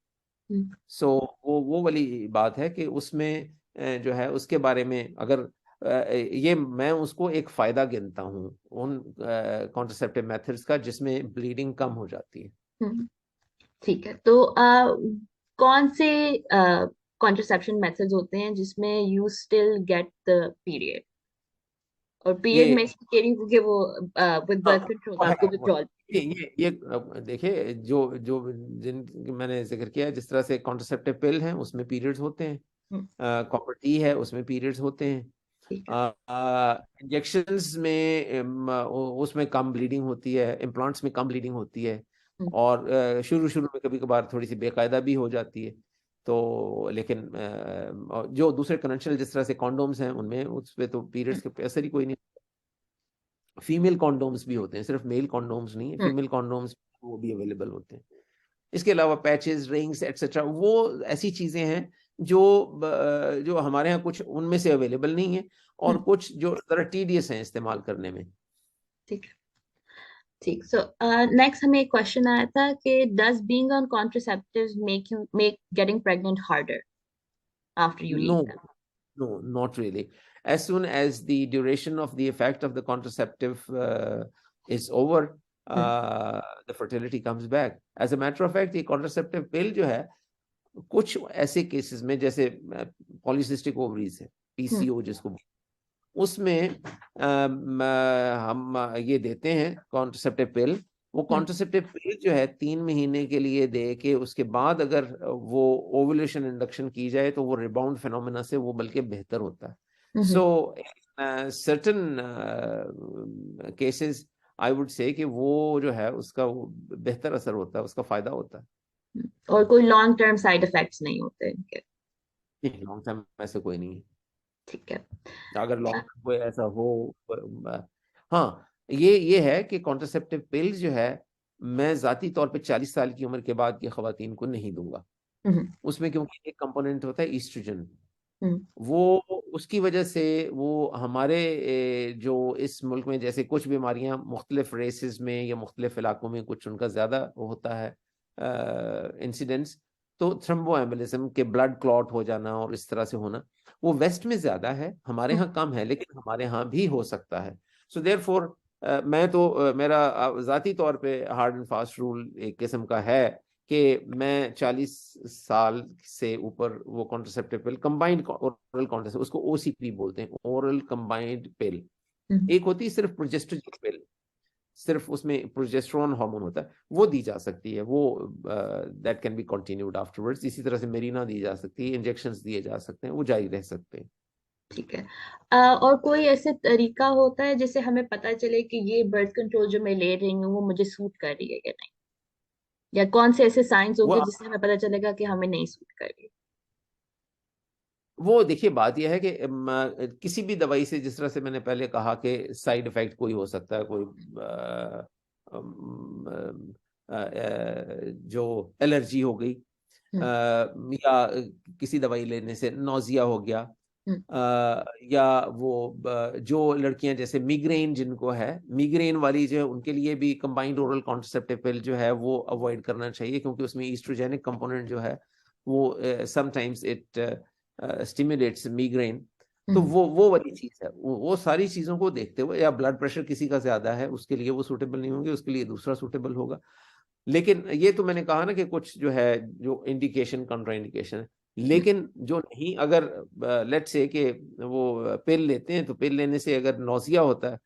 सो वो वाली बात है कि उसमें जो है उसके बारे में अगर ये मैं उसको एक फायदा गिनता हूँ उन कॉन्ट्रासेप्टिव मेथड्स का जिसमें ब्लीडिंग कम हो जाती है। ठीक है। तो कौन से कॉन्ट्रसेप्शन मेथड्स होते हैं जिसमें you still get the period? और पीरियड ये में से कह रही हूँ कि वो विद हाँ, बर्थ कंट्रोल वो आपको है वो विथड्रॉल। ये देखिए जो जो जिन मैंने जिक्र किया है, जिस तरह से कॉन्ट्रासेप्टिव पिल हैं उसमें पीरियड्स होते हैं, कॉपर टी है उसमें पीरियड्स होते हैं, ठीक है। इंजेक्शंस में उसमें कम ब्लीडिंग होती है, इम्प्लांट्स में कम ब्लीडिंग होती है, हम्म। और शुरू शुरू में कभी कभार थोड़ी सी बेकायदा भी हो जाती है। तो लेकिन जो दूसरे कन्वेंशनल जिस तरह से कॉन्डोम्स हैं उनमें उस पे तो पीरियड्स के असर ही कोई नहीं। फीमेल कॉन्डोम्स भी होते हैं, सिर्फ मेल कॉन्डोम्स नहीं है, हम्म। फीमेल कॉन्डोम्स वो भी अवेलेबल होते हैं। इसके अलावा पैचेस, रिंग्स एटसेट्रा, वो ऐसी चीजें हैं जो जो हमारे यहाँ कुछ उनमें से अवेलेबल नहीं है, और हम्म। कुछ जो जरा टीडियस हैं इस्तेमाल करने में। ठीक है। ठीक। सो नेक्स्ट हमें एक क्वेश्चन आया था कि does being on contraceptives make getting pregnant harder after you leave no, them? no, not really. As soon as the duration of the effect of the contraceptive is over, hmm. the fertility comes back. As a matter of fact, ये contraceptive pill जो है कुछ ऐसे cases में जैसे polycystic ovaries है, हम्म। PCO जिसको, उसमें हम ये देते हैं कॉन्ट्रासेप्टिव पिल। वो हम्म। कॉन्ट्रासेप्टिव पिल जो है 3 महीने के लिए दे के उसके बाद अगर वो ओवुलेशन इंडक्शन की जाए तो वो रिबाउंड फिनोमेना से वो बल्कि बेहतर होता है। Hmm. So certain cases I would say कि वो जो है उसका वो बेहतर असर होता है, उसका फायदा होता है। और कोई लॉन्ग टर्म साइड इफेक्ट्स नहीं होते इनके? लॉन्ग टर्म ऐसे कोई नहीं है। ठीक है। अगर लॉन्ग टर्म कोई ऐसा हो, हाँ, ये है कि कॉन्ट्रासेप्टिव पिल्स जो है मैं जाती तौर पे 40 साल की उम्र के बाद की खवातीन को नहीं दूंगा। हम्म। उसमें क्योंकि एक कंपोनेंट होता है ईस्ट्रोजन, हम्म। वो उसकी वजह से वो हमारे जो इस मुल्क में जैसे कुछ बीमारियां मुख्तलिफ रेसेस में या मुख्तलिफ इलाकों में कुछ उनका ज्यादा होता है इंसिडेंट्स, तो थ्रम्बो एम्बोलिज्म के ब्लड क्लॉट हो जाना और इस तरह से होना, वो वेस्ट में ज्यादा है, हमारे यहाँ कम है, लेकिन हमारे यहाँ भी हो सकता है। सो देयरफॉर मैं तो मेरा जाती तौर पे हार्ड एंड फास्ट रूल एक किस्म का है कि मैं 40 साल से ऊपर वो कॉन्ट्रासेप्टिव पिल, कंबाइंड ओरल कॉन्ट्रासेप्टिव, उसको ओसीपी बोलते हैं, ओरल कंबाइंड पिल। हम्म। एक होती है सिर्फ प्रोजेस्टेरोन पिल, सिर्फ उसमें प्रोजेस्टेरोन हार्मोन होता है, वो दी जा सकती है, वो that can be continued afterwards. इसी तरह से मेरिना दी जा सकती है, इंजेक्शंस दिए जा सकते हैं, वो जारी रह सकते हैं। ठीक है। और कोई ऐसे तरीका होता है जिससे हमें पता चले कि ये बर्थ कंट्रोल जो मैं ले रही हूँ वो मुझे सूट कर रही है या नहीं, या कौन से ऐसे साइंस वो होंगे जिससे हमें पता चलेगा कि हमें नहीं सूट कर रही? वो देखिए, बात यह है कि किसी भी दवाई से, जिस तरह से मैंने पहले कहा कि साइड इफेक्ट कोई हो सकता है, कोई जो एलर्जी हो गई, हम्म। या किसी दवाई लेने से नौजिया हो गया, हम्म। या वो जो लड़कियां जैसे मिग्रेन जिनको है, मिग्रेन वाली जो है उनके लिए भी कंबाइंड ओरल कॉन्ट्रासेप्टिव पिल जो है वो अवॉइड करना चाहिए, क्योंकि उसमें ईस्ट्रोजेनिक कंपोनेंट जो है वो समटाइम्स इट स्टिमुलेट्स मिग्रेन। तो हम्म। वो वाली चीज है, वो सारी चीजों को देखते हुए, या ब्लड प्रेशर किसी का ज्यादा है उसके लिए वो सूटेबल नहीं होंगे, उसके लिए दूसरा सूटेबल होगा। लेकिन ये तो मैंने कहा ना कि कुछ जो है, जो इंडिकेशन कंट्रा इंडिकेशन है। लेकिन जो नहीं, अगर लेट्स से कि वो पिल लेते हैं, तो पिल लेने से अगर नौजिया होता है,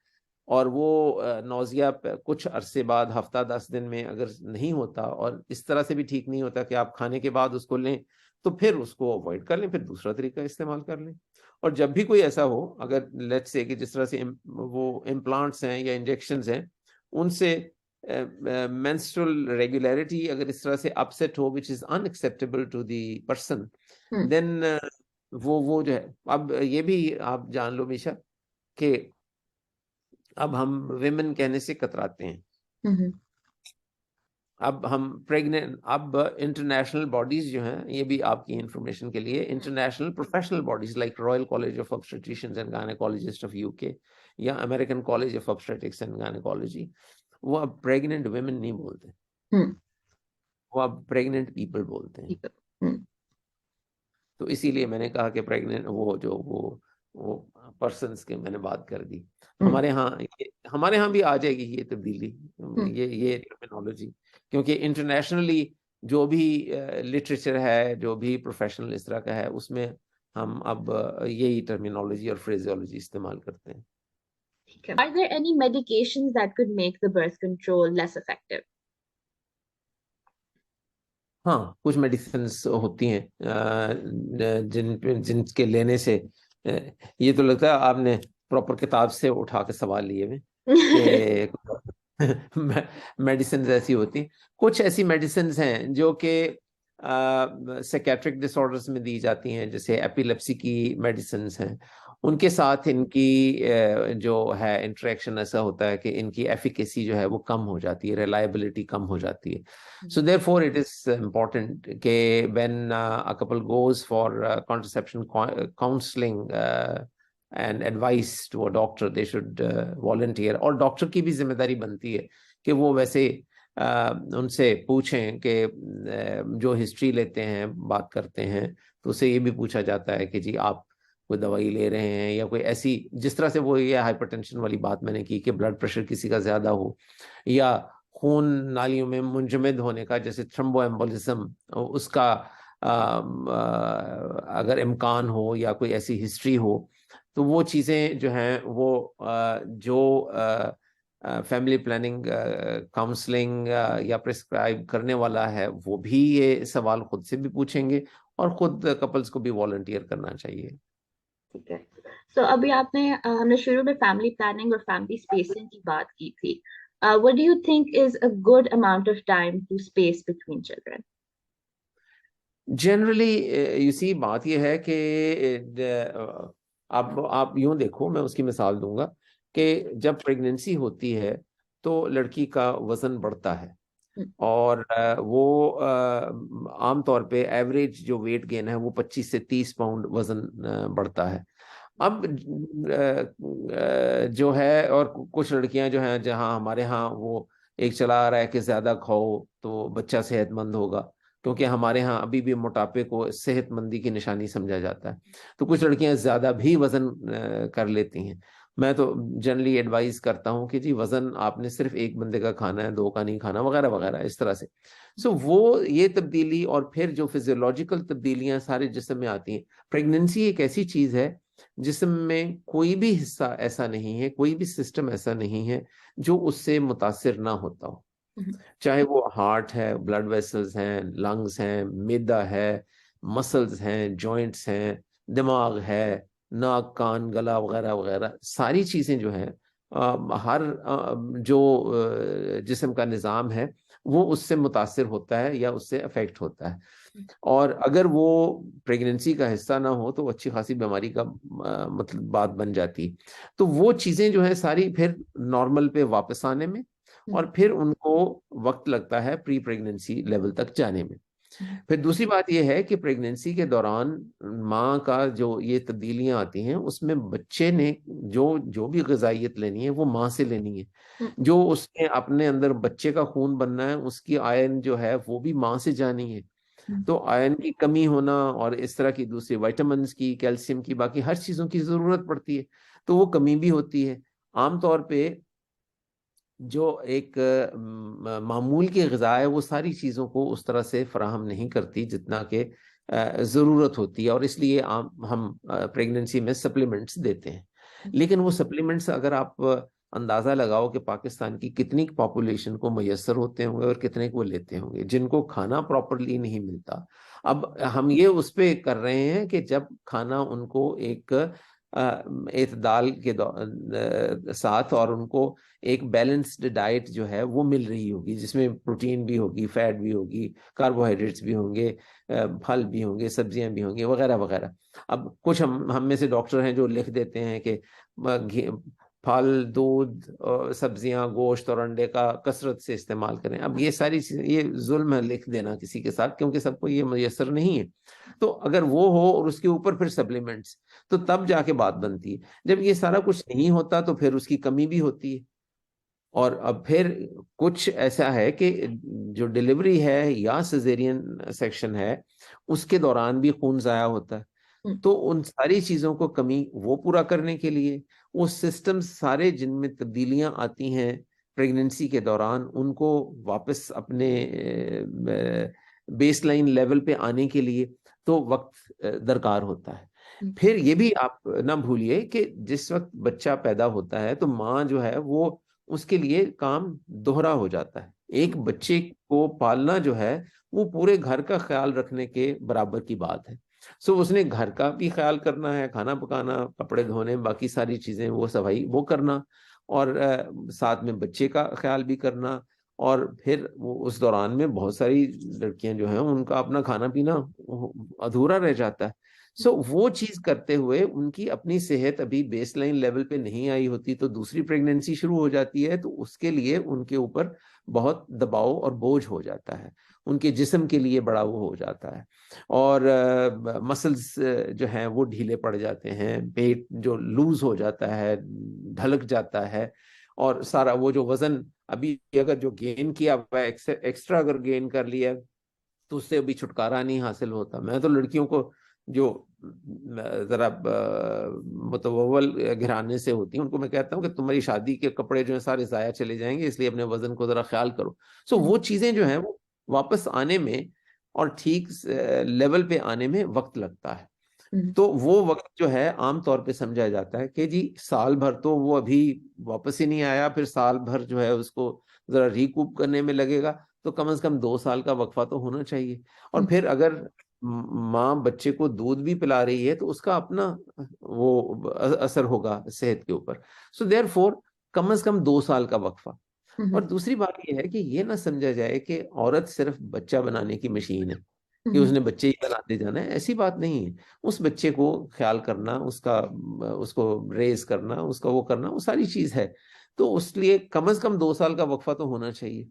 और वो नौजिया कुछ अरसे बाद, हफ्ता 10 दिन में अगर नहीं होता, और इस तरह से भी ठीक नहीं होता कि आप खाने के बाद उसको लें, तो फिर उसको अवॉइड कर लें, फिर दूसरा तरीका इस्तेमाल कर लें। और जब भी कोई ऐसा हो, अगर लेट्स से कि जिस तरह से वो इम्प्लांट्स हैं या इंजेक्शंस हैं, उनसे menstrual रेगुलरिटी अगर इस तरह से अपसेट हो, which is unacceptable to the person, hmm. Then वो जो है, अब ये भी आप जान लो मीशा, कि अब हम विमेन कहने से कतराते हैं। हम्म। अब हम प्रेग्नेंट, अब इंटरनेशनल बॉडीज जो हैं, ये भी आपकी इंफॉर्मेशन के लिए, international professional bodies like Royal College of Obstetricians and Gynaecologists of UK, या American College of Obstetrics and Gynaecology, वो अब प्रेग्नेंट विमेन नहीं बोलते, हम्म। वो अब प्रेग्नेंट पीपल बोलते हैं। ठीक है। हम्म। तो इसीलिए मैंने कहा कि प्रेग्नेंट, वो पर्सन्स के मैंने बात कर दी। हम्म। हमारे यहाँ भी आ जाएगी ये तब्दीली, हम्म। ये टर्मिनोलॉजी, क्योंकि इंटरनेशनली जो भी लिटरेचर है, जो भी प्रोफेशनल इस तरह का है, उसमें हम अब यही टर्मिनोलॉजी और फ्रेजियोलॉजी इस्तेमाल करते हैं। ठीक है। Are there any medications that could make the birth control less effective? हाँ, कुछ मेडिसिन होती हैं जिनके लेने से ये तो लगता है आपने प्रॉपर किताब से उठा के सवाल लिए हुए कि मेडिसिन ऐसी होती हैं। कुछ ऐसी मेडिसिन हैं जो कि साइकेट्रिक डिसऑर्डर्स में दी जाती हैं, जैसे एपिलेप्सी की मेडिसिन हैं। उनके साथ इनकी जो है इंटरेक्शन ऐसा होता है कि इनकी एफिकेसी जो है वो कम हो जाती है, रिलायबिलिटी कम हो जाती है। So therefore, it is important that when a couple goes for contraception counseling and advice to a doctor, they should volunteer. और डॉक्टर की भी जिम्मेदारी बनती है कि वो वैसे उनसे पूछें कि जो हिस्ट्री लेते हैं, बात करते हैं, तो उससे ये भी पूछा जाता है कि जी आप कोई दवाई ले रहे हैं, या कोई ऐसी, जिस तरह से वो ये हाइपरटेंशन वाली बात मैंने की कि ब्लड प्रेशर किसी का ज्यादा हो, या खून नालियों में मुंजमद होने का, जैसे थ्रोम्बोएम्बोलिज्म, उसका अगर इम्कान हो, या कोई ऐसी हिस्ट्री हो, तो वो चीज़ें जो हैं वो जो फैमिली प्लानिंग काउंसलिंग या प्रिस्क्राइब करने वाला है, वो भी ये सवाल खुद से भी पूछेंगे, और खुद कपल्स को भी वॉलंटियर करना चाहिए। ठीक है। तो अभी हमने शुरू में फैमिली प्लानिंग और फैमिली स्पेसिंग की बात की थी। What do you think is a good amount of time to space between children? Generally you see, बात यह है कि आप यूं देखो, मैं उसकी मिसाल दूंगा कि जब प्रेगनेंसी होती है तो लड़की का वजन बढ़ता है, और वो आमतौर पे एवरेज जो वेट गेन है वो 25 से 30 पाउंड वजन बढ़ता है। अब जो है, और कुछ लड़कियां जो हैं, जहां हमारे यहाँ वो एक चला आ रहा है कि ज्यादा खाओ तो बच्चा सेहतमंद होगा, क्योंकि हमारे यहाँ अभी भी मोटापे को सेहतमंदी की निशानी समझा जाता है, तो कुछ लड़कियां ज्यादा भी वजन कर लेती हैं। मैं तो जनरली एडवाइस करता हूँ कि जी वजन आपने सिर्फ एक बंदे का खाना है, दो का नहीं खाना, वगैरह वगैरह इस तरह से। सो वो ये तब्दीली, और फिर जो फिजियोलॉजिकल तब्दीलियां सारे जिस्म में आती हैं, प्रेगनेंसी एक ऐसी चीज है जिस्म में कोई भी हिस्सा ऐसा नहीं है, कोई भी सिस्टम ऐसा नहीं है जो उससे मुतासिर ना होता हो। चाहे वो हार्ट है, ब्लड वेसल्स हैं, लंग्स हैं, मैदा है, मसल्स हैं, जॉइंट्स हैं, दिमाग है, नाक कान गला वगैरह वगैरह, सारी चीजें जो हैं, हर जो जिस्म का निज़ाम है वो उससे मुतासिर होता है या उससे अफेक्ट होता है। और अगर वो प्रेगनेंसी का हिस्सा ना हो तो अच्छी खासी बीमारी का मतलब बात बन जाती। तो वो चीजें जो है सारी फिर नॉर्मल पे वापस आने में, और फिर उनको वक्त लगता है प्री प्रेगनेंसी लेवल तक जाने में। फिर दूसरी बात यह है कि प्रेगनेंसी के दौरान माँ का जो ये तब्दीलियां आती हैं उसमें बच्चे ने जो जो भी ग़िज़ाइयत लेनी है वो माँ से लेनी है। जो उसने अपने अंदर बच्चे का खून बनना है उसकी आयन जो है वो भी माँ से जानी है। तो आयन की कमी होना और इस तरह की दूसरी विटामिन्स की, कैल्शियम की, बाकी हर चीजों की जरूरत पड़ती है, तो वो कमी भी होती है। आमतौर पे जो एक मामूल की ग़िज़ा है वो सारी चीज़ों को उस तरह से फराहम नहीं करती जितना कि ज़रूरत होती है, और इसलिए हम प्रेगनेंसी में सप्लीमेंट्स देते हैं। लेकिन वो सप्लीमेंट्स अगर आप अंदाज़ा लगाओ कि पाकिस्तान की कितनी पॉपुलेशन को मैसर होते होंगे और कितने को लेते होंगे जिनको खाना प्रॉपरली नहीं मिलता। अब हम ये उस पे कर रहे हैं कि जब खाना उनको एक एतदाल के साथ और उनको एक बैलेंस्ड डाइट जो है वो मिल रही होगी, जिसमें प्रोटीन भी होगी, फैट भी होगी, कार्बोहाइड्रेट्स भी होंगे, फल भी होंगे, सब्जियां भी होंगी, वगैरह वगैरह। अब कुछ हम में से डॉक्टर हैं जो लिख देते हैं कि फल, दूध, सब्जियां, गोश्त और अंडे का कसरत से इस्तेमाल करें। अब ये सारी चीजें, ये जुल्म है लिख देना किसी के साथ, क्योंकि सबको ये मैसर नहीं है। तो अगर वो हो और उसके ऊपर फिर सप्लीमेंट्स, तो तब जाके बात बनती है। जब ये सारा कुछ नहीं होता तो फिर उसकी कमी भी होती है। और अब फिर कुछ ऐसा है कि जो डिलीवरी है या सिजेरियन सेक्शन है उसके दौरान भी खून जाया होता है। तो उन सारी चीजों को कमी वो पूरा करने के लिए वो सिस्टम सारे जिनमें तब्दीलियां आती हैं प्रेगनेंसी के दौरान उनको वापस अपने बेसलाइन लेवल पे आने के लिए तो वक्त दरकार होता है। फिर ये भी आप ना भूलिए कि जिस वक्त बच्चा पैदा होता है तो माँ जो है वो उसके लिए काम दोहरा हो जाता है। एक बच्चे को पालना जो है वो पूरे घर का ख्याल रखने के बराबर की बात है। सो उसने घर का भी ख्याल करना है, खाना पकाना, कपड़े धोने, बाकी सारी चीजें वो सफाई वो करना, और साथ में बच्चे का ख्याल भी करना। और फिर वो उस दौरान में बहुत सारी लड़कियां जो हैं उनका अपना खाना पीना अधूरा रह जाता है। सो वो चीज करते हुए उनकी अपनी सेहत अभी बेसलाइन लेवल पे नहीं आई होती, तो दूसरी प्रेगनेंसी शुरू हो जाती है, तो उसके लिए उनके ऊपर बहुत दबाव और बोझ हो जाता है, उनके जिस्म के लिए बड़ा वो हो जाता है। और मसल्स जो हैं वो ढीले पड़ जाते हैं, पेट जो लूज हो जाता है, ढलक जाता है, और सारा वो जो वजन अभी अगर जो गेन किया हुआ है, एक्स्ट्रा अगर गेन कर लिया तो उससे अभी छुटकारा नहीं हासिल होता। मैं तो लड़कियों को जो जरा मुतवल घराने से होती हैं उनको मैं कहता हूँ कि तुम्हारी शादी के कपड़े जो है सारे जाया चले जाएंगे, इसलिए अपने वजन को जरा ख्याल करो। सो वो चीजें जो हैं वो वापस आने में और ठीक लेवल पे आने में वक्त लगता है। तो वो वक्त जो है आमतौर पे समझा जाता है कि जी साल भर तो वो अभी वापस ही नहीं आया, फिर साल भर जो है उसको जरा रिकूप करने में लगेगा, तो कम से कम 2 साल का वक्फा तो होना चाहिए। और फिर अगर माँ बच्चे को दूध भी पिला रही है तो उसका अपना वो असर होगा सेहत के ऊपर। सो देयर फोर कम से कम 2 साल का वक्फा। और दूसरी बात यह है कि ये ना समझा जाए कि औरत सिर्फ बच्चा बनाने की मशीन है, कि उसने बच्चे ही बनाते जाना है, ऐसी बात नहीं है। उस बच्चे को ख्याल करना, उसका उसको रेज करना, उसका वो करना, वो सारी चीज है। तो उसलिए कम से कम 2 साल का वक्फा तो होना चाहिए।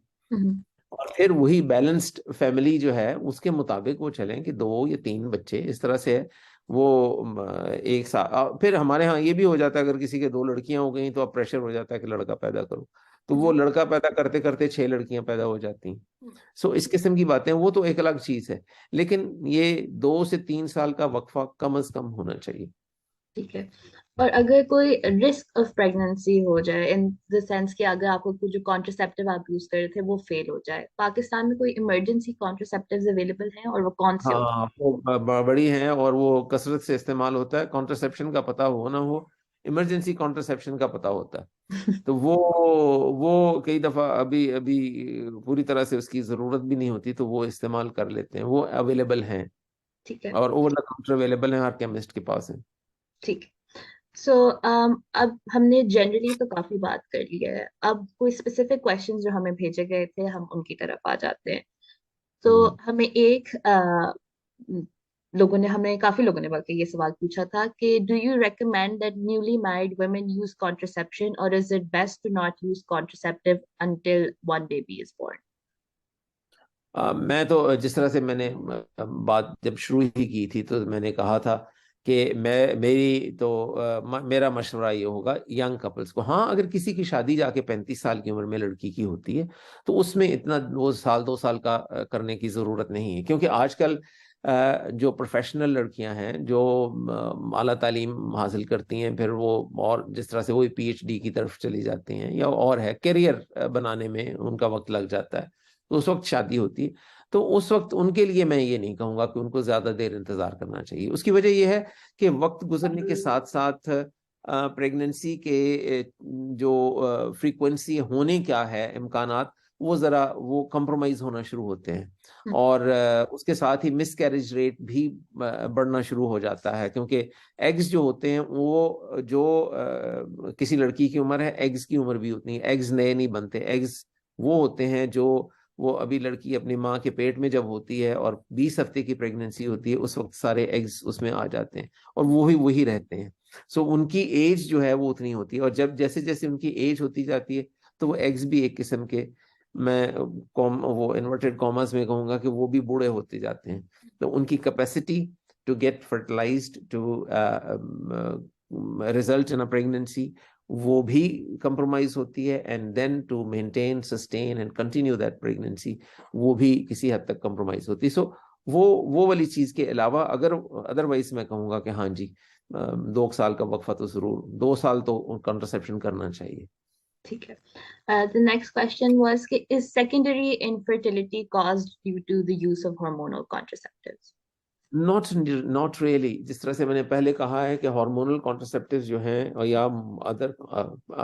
और फिर वही बैलेंस्ड फैमिली जो है उसके मुताबिक वो चलें कि 2 या 3 बच्चे इस तरह से है वो एक साथ। फिर हमारे यहाँ ये भी हो जाता है अगर किसी के 2 लड़कियां हो गई तो अब प्रेशर हो जाता है कि लड़का पैदा करो, तो वो लड़का पैदा करते करते 6 लड़कियां पैदा हो जाती हैं। सो इस किस्म की बातें वो तो एक अलग चीज है, लेकिन ये 2 से 3 साल का वक्फा कम से कम होना चाहिए। ठीक है। और अगर कोई रिस्क ऑफ प्रेगनेंसी हो जाए, इन द सेंस कि अगर आपको कुछ जो कॉन्ट्रसेप्टिव आप यूज कर रहे थे वो फेल हो जाए, पाकिस्तान में कोई इमरजेंसी कॉन्ट्रसेप्टिव्स अवेलेबल हैं और वो कौन से होते हाँ, वो बड़ी हैं और वो कसरत से इस्तेमाल होता है। कॉन्ट्रसेप्शन का पता हो ना हो, इमरजेंसी कॉन्ट्रसेप्शन का पता होता है। हैं? तो वो कई दफा अभी अभी पूरी तरह से उसकी जरूरत भी नहीं होती, तो वो इस्तेमाल कर लेते हैं, वो अवेलेबल हैं ठीक है। और ओवर द काउंटर अवेलेबल हैं, हर केमिस्ट के पास है। ठीक है। सो अब हमने जनरली तो काफी बात कर ली है, अब कोई स्पेसिफिक क्वेश्चंस जो हमें भेजे गए थे हम उनकी तरफ आ जाते हैं। तो हम्म। हमें काफी लोगों ने बल्कि ये सवाल पूछा था कि do you recommend that newly married women use contraception or is it best to not use contraceptive until one baby is born? मैं तो जिस तरह से मैंने बात जब शुरू ही की थी, तो मैंने कहा था कि मेरा मशवरा ये होगा यंग कपल्स को। हाँ, अगर किसी की शादी जाके 35 साल की उम्र में लड़की की होती है, तो उसमें इतना वो साल 2 साल का करने की जरूरत नहीं है, क्योंकि आजकल जो प्रोफेशनल लड़कियां हैं जो आला तालीम हासिल करती हैं, फिर वो और जिस तरह से वो पीएचडी की तरफ चली जाती हैं या और है करियर बनाने में उनका वक्त लग जाता है, तो उस वक्त शादी होती है। तो उस वक्त उनके लिए मैं ये नहीं कहूंगा कि उनको ज्यादा देर इंतजार करना चाहिए। उसकी वजह यह है कि वक्त गुजरने के साथ साथ प्रेगनेंसी के जो फ्रीक्वेंसी होने क्या है, इम्कानात, वो जरा वो कंप्रोमाइज होना शुरू होते हैं। और उसके साथ ही मिस कैरेज रेट भी बढ़ना शुरू हो जाता है, क्योंकि एग्स जो होते हैं वो जो किसी लड़की की उम्र है, एग्स की उम्र भी उतनी है। एग्स नए नहीं बनते, एग्स वो होते हैं जो वो अभी लड़की अपनी माँ के पेट में जब होती है और 20 हफ्ते की प्रेगनेंसी होती है, उस वक्त सारे एग्स उसमें आ जाते हैं और वो ही वही रहते हैं। सो उनकी एज जो है वो उतनी होती है, और जब जैसे जैसे उनकी एज होती जाती है, तो वो एग्स भी एक किस्म के, मैं वो इन्वर्टेड कॉमर्स में कहूंगा कि वो भी बूढ़े होते जाते हैं। तो उनकी capacity to get fertilised to result in a pregnancy, वो भी कंप्रोमाइज होती है। And then to maintain, sustain and continue that pregnancy, वो भी किसी हद तक कंप्रोमाइज होती है। सो वो वाली चीज के अलावा अगर अदरवाइज मैं कहूंगा कि हाँ जी, 2 साल का वक्फा तो जरूर, 2 साल तो कॉन्ट्रसेप्शन करना चाहिए। ठीक है। The next question was कि is secondary infertility caused due to the use of hormonal contraceptives? Not not really. जिस तरह से मैंने पहले कहा है कि हार्मोनल कॉन्ट्रसेप्टिव्स जो हैं, और या अदर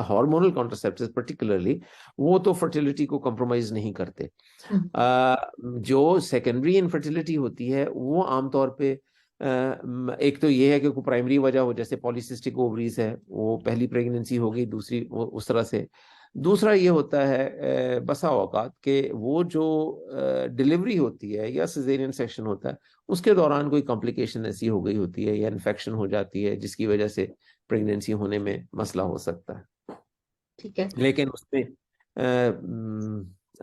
हार्मोनल कॉन्ट्रसेप्टिव्स पर्टिकुलरली, वो तो फर्टिलिटी को कंप्रोमाइज नहीं करते। हम्म। जो सेकेंडरी इनफर्टिलिटी होती है वो आमतौर पे एक तो ये है कि कोई प्राइमरी वजह हो, जैसे पॉलीसिस्टिक ओवरीज है, वो पहली प्रेगनेंसी हो गई, दूसरी उस तरह से। दूसरा ये होता है बसा औकात के वो जो डिलीवरी होती है या सिजेरियन सेक्शन होता है, उसके दौरान कोई कॉम्प्लिकेशन ऐसी हो गई होती है या इन्फेक्शन हो जाती है, जिसकी वजह से प्रेगनेंसी होने में मसला हो सकता है। ठीक है। लेकिन उसमें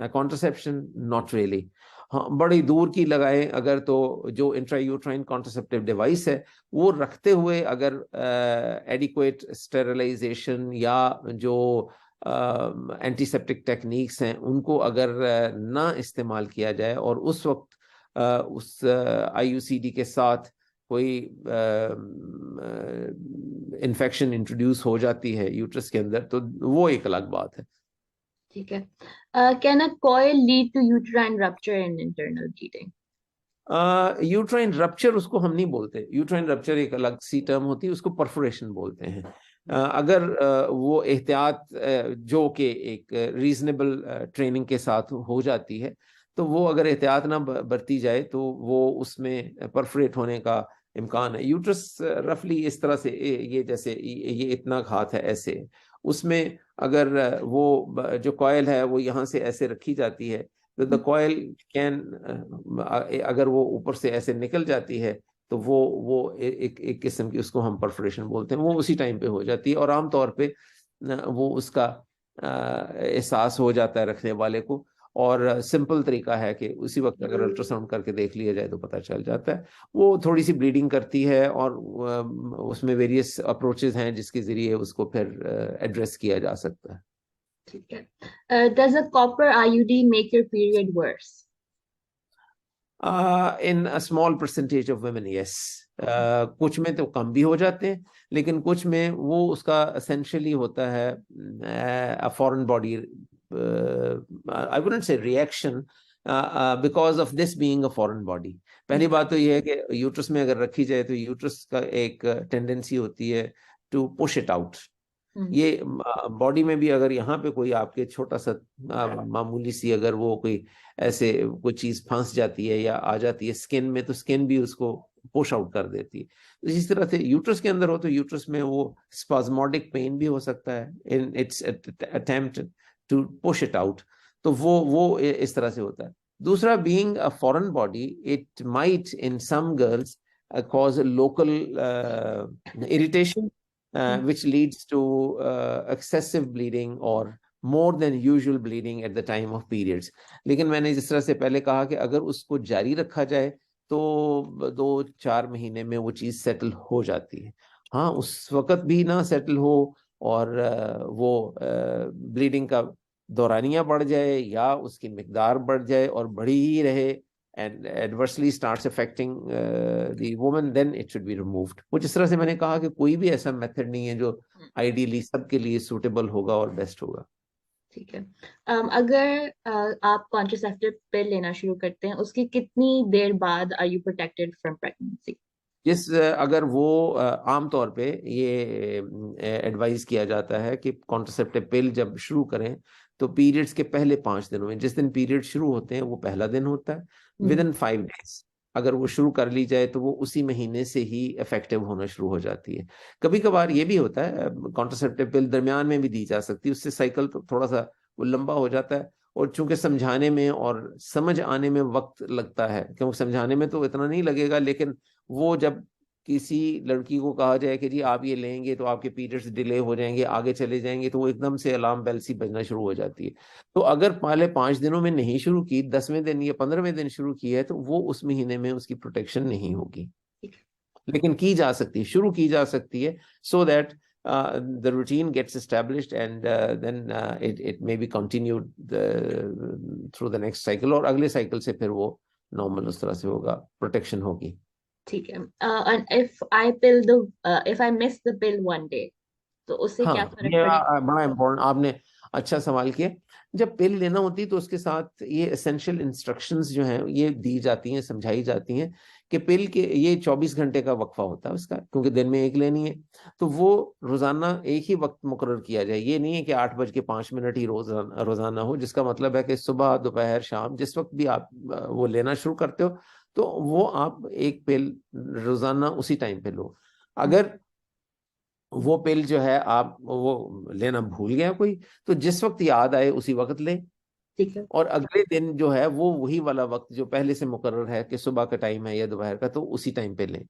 कॉन्ट्रसेप्शन नॉट रियली। हाँ, बड़ी दूर की लगाए अगर, तो जो इंट्रायूट्राइन कॉन्ट्रसेप्टिव डिवाइस है, वो रखते हुए अगर एडिक्वेट स्टेरिलाइजेशन या जो एंटीसेप्टिक टेक्निक्स हैं उनको अगर ना इस्तेमाल किया जाए, और उस वक्त उस आईयूसीडी के साथ कोई इन्फेक्शन इंट्रोड्यूस हो जाती है यूट्रस के अंदर, तो वो एक अलग बात है। ठीक है। Can a coil lead to uterine rupture and internal bleeding? Uterine rupture उसको हम नहीं बोलते। यूट्राइन रप्चर एक अलग सी टर्म होती है, उसको परफोरेशन बोलते हैं। अगर वो एहतियात जो कि एक रीजनेबल ट्रेनिंग के साथ हो जाती है, तो वो अगर एहतियात ना बरती जाए, तो वो उसमें परफोरेट होने का इम्कान है। यूट्रस रफली इस तरह से ये जैसे ये इतना घात है ऐसे, उसमें अगर जो कॉयल है वो यहाँ से ऐसे रखी जाती है, तो द कॉयल कैन, अगर वो ऊपर से ऐसे निकल जाती है, तो वो एक किस्म की, उसको हम परफोरेशन बोलते हैं, वो उसी टाइम पे हो जाती है। और आमतौर पे वो उसका एहसास हो जाता है रखने वाले को। और सिंपल तरीका है कि उसी वक्त अगर अल्ट्रासाउंड करके देख लिया जाए तो पता चल जाता है। वो थोड़ी सी ब्लीडिंग करती है, और उसमें वेरियस अप्रोचेज हैं जिसके जरिए उसको फिर एड्रेस किया जा सकता है। ठीक है। Does a copper IUD make your period worse? In a small percentage of women, yes. कुछ में तो कम भी हो जाते हैं, लेकिन कुछ में वो उसका एसेंशियली होता है अ foreign body, I wouldn't say reaction, because of this being a foreign body. पहली बात तो ये है कि यूट्रस में अगर रखी जाए तो यूट्रस का एक टेंडेंसी होती है टू पुश इट आउट। ये बॉडी में भी अगर यहाँ पे कोई आपके छोटा सा मामूली सी अगर वो कोई ऐसे कोई चीज फंस जाती है या आ जाती है स्किन में, तो स्किन भी उसको पुश आउट कर देती है। तो इसी तरह से यूट्रस के अंदर हो तो यूट्रस में वो स्पाज्मोडिक पेन भी हो सकता है in its attempt to push it out. तो वो इस तरह से होता है। दूसरा, being a foreign body, it might in some girls cause local irritation, which leads to excessive bleeding or more than usual bleeding at the time of periods. लेकिन मैंने जिस तरह से पहले कहा कि अगर उसको जारी रखा जाए तो 2-4 महीने में वो चीज सेटल हो जाती है। हाँ, उस वक्त भी ना सेटल हो और वो ब्लीडिंग का दौरानिया बढ़ जाए या उसकी मिकदार बढ़ जाए और बढ़ी ही रहे and adversely starts affecting the woman, then it should be removed। वो जिस तरह से मैंने कहा कि कोई भी ऐसा मेथड नहीं है जो आइडियली सबके लिए सूटेबल होगा और बेस्ट होगा। ठीक है। अगर आप कॉन्ट्रासेप्टिव पिल लेना शुरू करते हैं, उसकी कितनी देर बाद are you protected from pregnancy? अगर वो आम तौर पे ये एडवाइस किया जाता है कि कॉन्ट्रासेप्टिव पिल जब शुरू करें तो पीरियड्स के पहले 5 दिनों में, जिस दिन पीरियड शुरू होते हैं वो पहला दिन होता है, विद इन 5 डेज अगर वो शुरू कर ली जाए तो वो उसी महीने से ही इफेक्टिव होना शुरू हो जाती है। कभी कभार ये भी होता है कॉन्ट्रासेप्टिव पिल दरमियान में भी दी जा सकती है, उससे साइकिल तो थोड़ा सा वो लंबा हो जाता है और चूंकि समझाने में और समझ आने में वक्त लगता है, क्योंकि समझाने में तो इतना नहीं लगेगा, लेकिन वो जब किसी लड़की को कहा जाए कि जी आप ये लेंगे तो आपके पीरियड्स डिले हो जाएंगे, आगे चले जाएंगे, तो वो एकदम से अलार्म बेल सी बजना शुरू हो जाती है। तो अगर पहले 5 दिनों में नहीं शुरू की, 10वें दिन या 15वें दिन शुरू की है, तो वो उस महीने में उसकी प्रोटेक्शन नहीं होगी। लेकिन की जा सकती है, शुरू की जा सकती है, so that the routine gets established and then it may be continued through the next cycle, और अगले साइकिल से फिर वो नॉर्मल उस तरह से होगा, प्रोटेक्शन होगी। ठीक है। and if I miss the pill one day, तो उससे क्या हाँ, फर्क ये पड़ेगा? बड़ा इम्पोर्टेंट, आपने अच्छा सवाल किया। जब पिल लेना होती है तो उसके साथ ये एसेंशियल इंस्ट्रक्शंस जो हैं ये दी जाती हैं, समझाई जाती हैं कि पिल के ये 24 घंटे का वक्फा होता है उसका, क्योंकि दिन में एक लेनी है, तो वो रोजाना एक ही वक्त मुकर्रर किया जाए। ये नहीं है कि 8:05 ही रोजाना हो, जिसका मतलब है कि सुबह दोपहर शाम जिस वक्त भी आप वो लेना शुरू करते हो तो वो आप एक पिल रोजाना उसी टाइम पे लो। अगर वो पिल जो है आप वो लेना भूल गया कोई, तो जिस वक्त याद आए उसी वक्त ले, ठीक है। और अगले दिन जो है वो वही वाला वक्त जो पहले से मुकर्रर है कि सुबह का टाइम है या दोपहर का, तो उसी टाइम पे लें।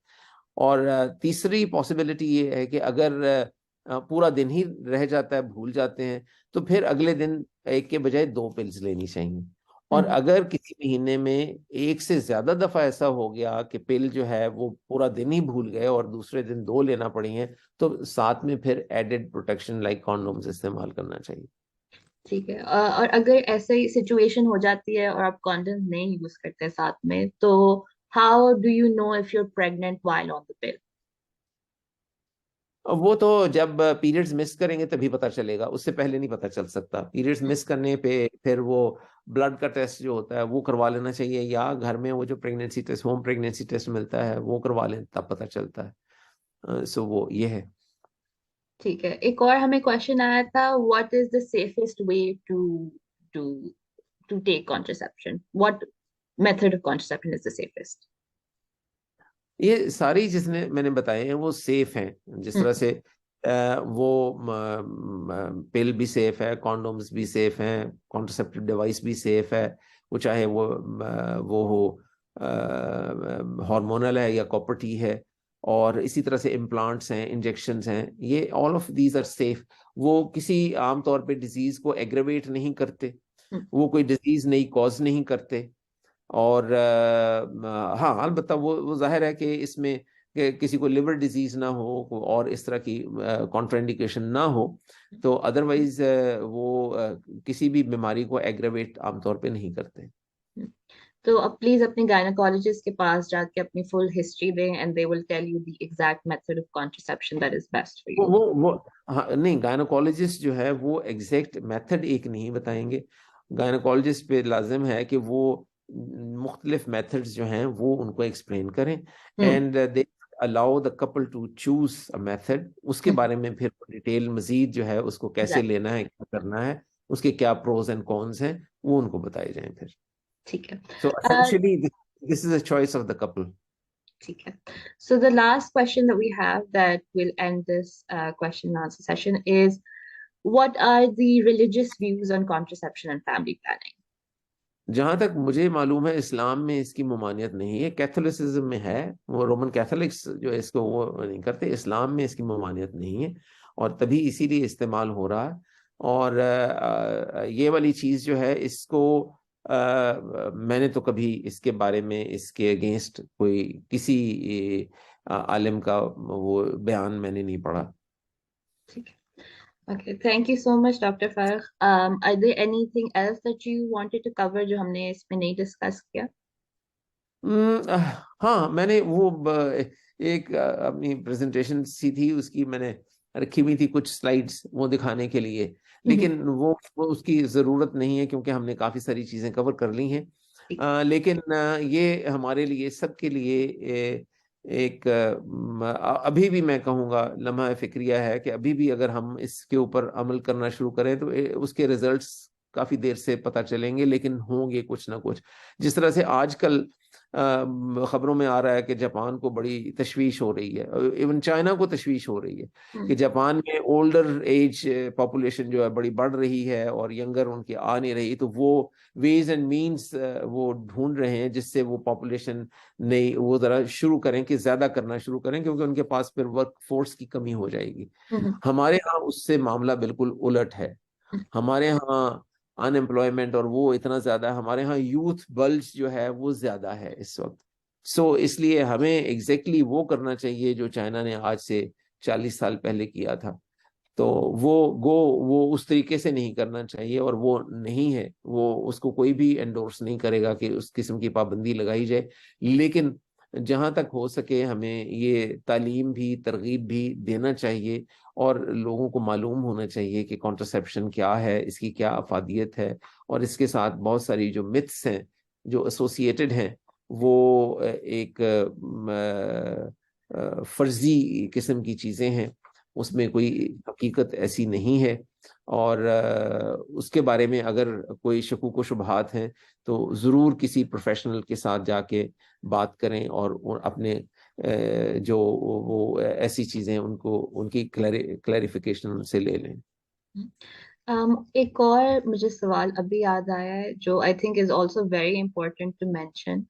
और तीसरी पॉसिबिलिटी ये है कि अगर पूरा दिन ही रह जाता है, भूल जाते हैं, तो फिर अगले दिन एक के बजाय 2 पिल्स लेनी चाहिए। और अगर किसी महीने में एक से ज्यादा दफा ऐसा हो गया कि पिल जो है वो पूरा दिन ही भूल गए और दूसरे दिन 2 लेना पड़ी हैं, तो साथ में फिर एडेड प्रोटेक्शन लाइक कॉन्डोम्स इस्तेमाल करना चाहिए। ठीक है। और अगर ऐसे ही सिचुएशन हो जाती है और आप कॉन्डोम नहीं यूज करते साथ में, तो how do you know if you are pregnant while on the pill? वो तो जब पीरियड्स मिस करेंगे तभी पता चलेगा, उससे पहले नहीं पता चल सकता। पीरियड्स मिस करने पे फिर वो ब्लड का टेस्ट जो होता है वो करवा लेना चाहिए, या घर में वो जो pregnancy test, home pregnancy test मिलता है वो करवा लें, तब पता चलता है। सो वो ये है। ठीक है। एक और हमें क्वेश्चन आया था, what is the safest way to to to take contraception? What method of contraception is the safest? ये सारी जिसने मैंने बताए हैं वो सेफ हैं। जिस तरह से वो पिल भी सेफ है, कॉन्डोम्स भी सेफ हैं, कॉन्ट्रासेप्टिव डिवाइस भी सेफ है, वो चाहे वो हो हार्मोनल है या कॉपर टी है, और इसी तरह से इम्प्लांट्स हैं, इंजेक्शंस हैं, ये all of these are safe. वो किसी आमतौर पे डिजीज को एग्रेवेट नहीं करते, वो कोई डिजीज नई कॉज नहीं करते। और हाँ, अलबत्ता वो जाहिर है कि इसमें किसी को लिवर डिजीज ना हो और इस तरह की कॉन्ट्राइंडिकेशन ना हो, तो अदरवाइज वो किसी भी बीमारी को एग्रेवेट आमतौर पे नहीं करते। तो अब प्लीज अपने गायनेकोलॉजिस्ट के पास जाके अपनी फुल हिस्ट्री दें and they will tell you the exact method of contraception that is best for you. वो हाँ, नहीं, गायनोकोलॉजिस्ट जो है वो एग्जैक्ट मेथड एक नहीं बताएंगे। गायनोकोलॉजिस्ट पे लाजिम है कि वो मुख्तलिफ मेथड्स जो हैं वो उनको एक्सप्लेन करें, hmm. And they allow the couple to choose a method. उसके बारे में फिर डिटेल मजीद जो है उसको कैसे एग्जैक्टली। लेना है, क्या करना है, उसके क्या प्रोज एंड कॉन्स हैं, वो उनको बताए जाएं फिर। ठीक है। सो uh, essentially this is a choice of the couple. ठीक है। So the last question that we have that will end this question and answer session is, what are the religious views on contraception and family planning? जहां तक मुझे मालूम है इस्लाम में इसकी ममानियत नहीं है, कैथोलिसिज्म में है, वो रोमन कैथोलिक्स जो है इसको वो नहीं करते, इस्लाम में इसकी ममानियत नहीं है और तभी इसीलिए इस्तेमाल हो रहा है। और ये वाली चीज जो है इसको मैंने तो कभी इसके बारे में इसके अगेंस्ट कोई किसी आलिम का वो बयान मैंने नहीं पढ़ा। ठीक है। Okay, thank you so much, Dr. Farrukh. Are there anything else that you wanted to cover जो हमने इसमें नहीं डिस्कस किया? हाँ, मैंने वो एक अपनी प्रेजेंटेशन सी थी उसकी मैंने रखी हुई थी कुछ स्लाइड्स वो दिखाने के लिए, हम्म। लेकिन वो उसकी ज़रूरत नहीं है क्योंकि हमने काफ़ी सारी चीज़ें कवर कर ली हैं। ठीक। लेकिन ये हमारे लिए सबके लिए एक अभी भी मैं कहूँगा लम्हा फिक्रिया है कि अभी भी अगर हम इसके ऊपर अमल करना शुरू करें तो उसके रिजल्ट्स काफ़ी देर से पता चलेंगे, लेकिन होंगे कुछ ना कुछ। जिस तरह से आजकल खबरों में आ रहा है कि जापान को बड़ी तशवीश हो रही है, इवन चाइना को तशवीश हो रही है कि हम्म। जापान में ओल्डर एज पॉपुलेशन जो है बड़ी बढ़ रही है और यंगर उनकी आ नहीं रही, तो वो वेज एंड मीन्स वो ढूंढ रहे हैं जिससे वो पॉपुलेशन नहीं वो जरा शुरू करें कि ज्यादा करना शुरू करें, क्योंकि उनके पास फिर वर्क फोर्स की कमी हो जाएगी। हम्म। हमारे यहाँ उससे मामला बिल्कुल उलट है। हमारे यहाँ अनएम्प्लॉयमेंट और वो इतना ज्यादा है, हमारे यहाँ यूथ बल्ज जो है वो ज्यादा है इस वक्त। इसलिए हमें एग्जैक्टली वो करना चाहिए जो चाइना ने आज से 40 साल पहले किया था। तो वो उस तरीके से नहीं करना चाहिए, और वो नहीं है, वो उसको कोई भी एंडोर्स नहीं करेगा कि उस किस्म की पाबंदी लगाई जाए। लेकिन जहां तक हो सके हमें ये तालीम भी तरगीब भी देना चाहिए और लोगों को मालूम होना चाहिए कि कॉन्ट्रसेप्शन क्या है, इसकी क्या अफादियत है, और इसके साथ बहुत सारी जो मिथ्स हैं जो एसोसिएटेड हैं वो एक फर्जी किस्म की चीजें हैं, उसमें कोई हकीकत ऐसी नहीं है। और उसके बारे में अगर कोई शकूक व शुबहात हैं तो ज़रूर किसी प्रोफेशनल के साथ जाके बात करें और अपने जो वो ऐसी चीज़ें उनको उनकी क्लैरिफिकेशन उनसे ले लें। एक और मुझे सवाल अभी याद आया है जो I think is also very important to mention.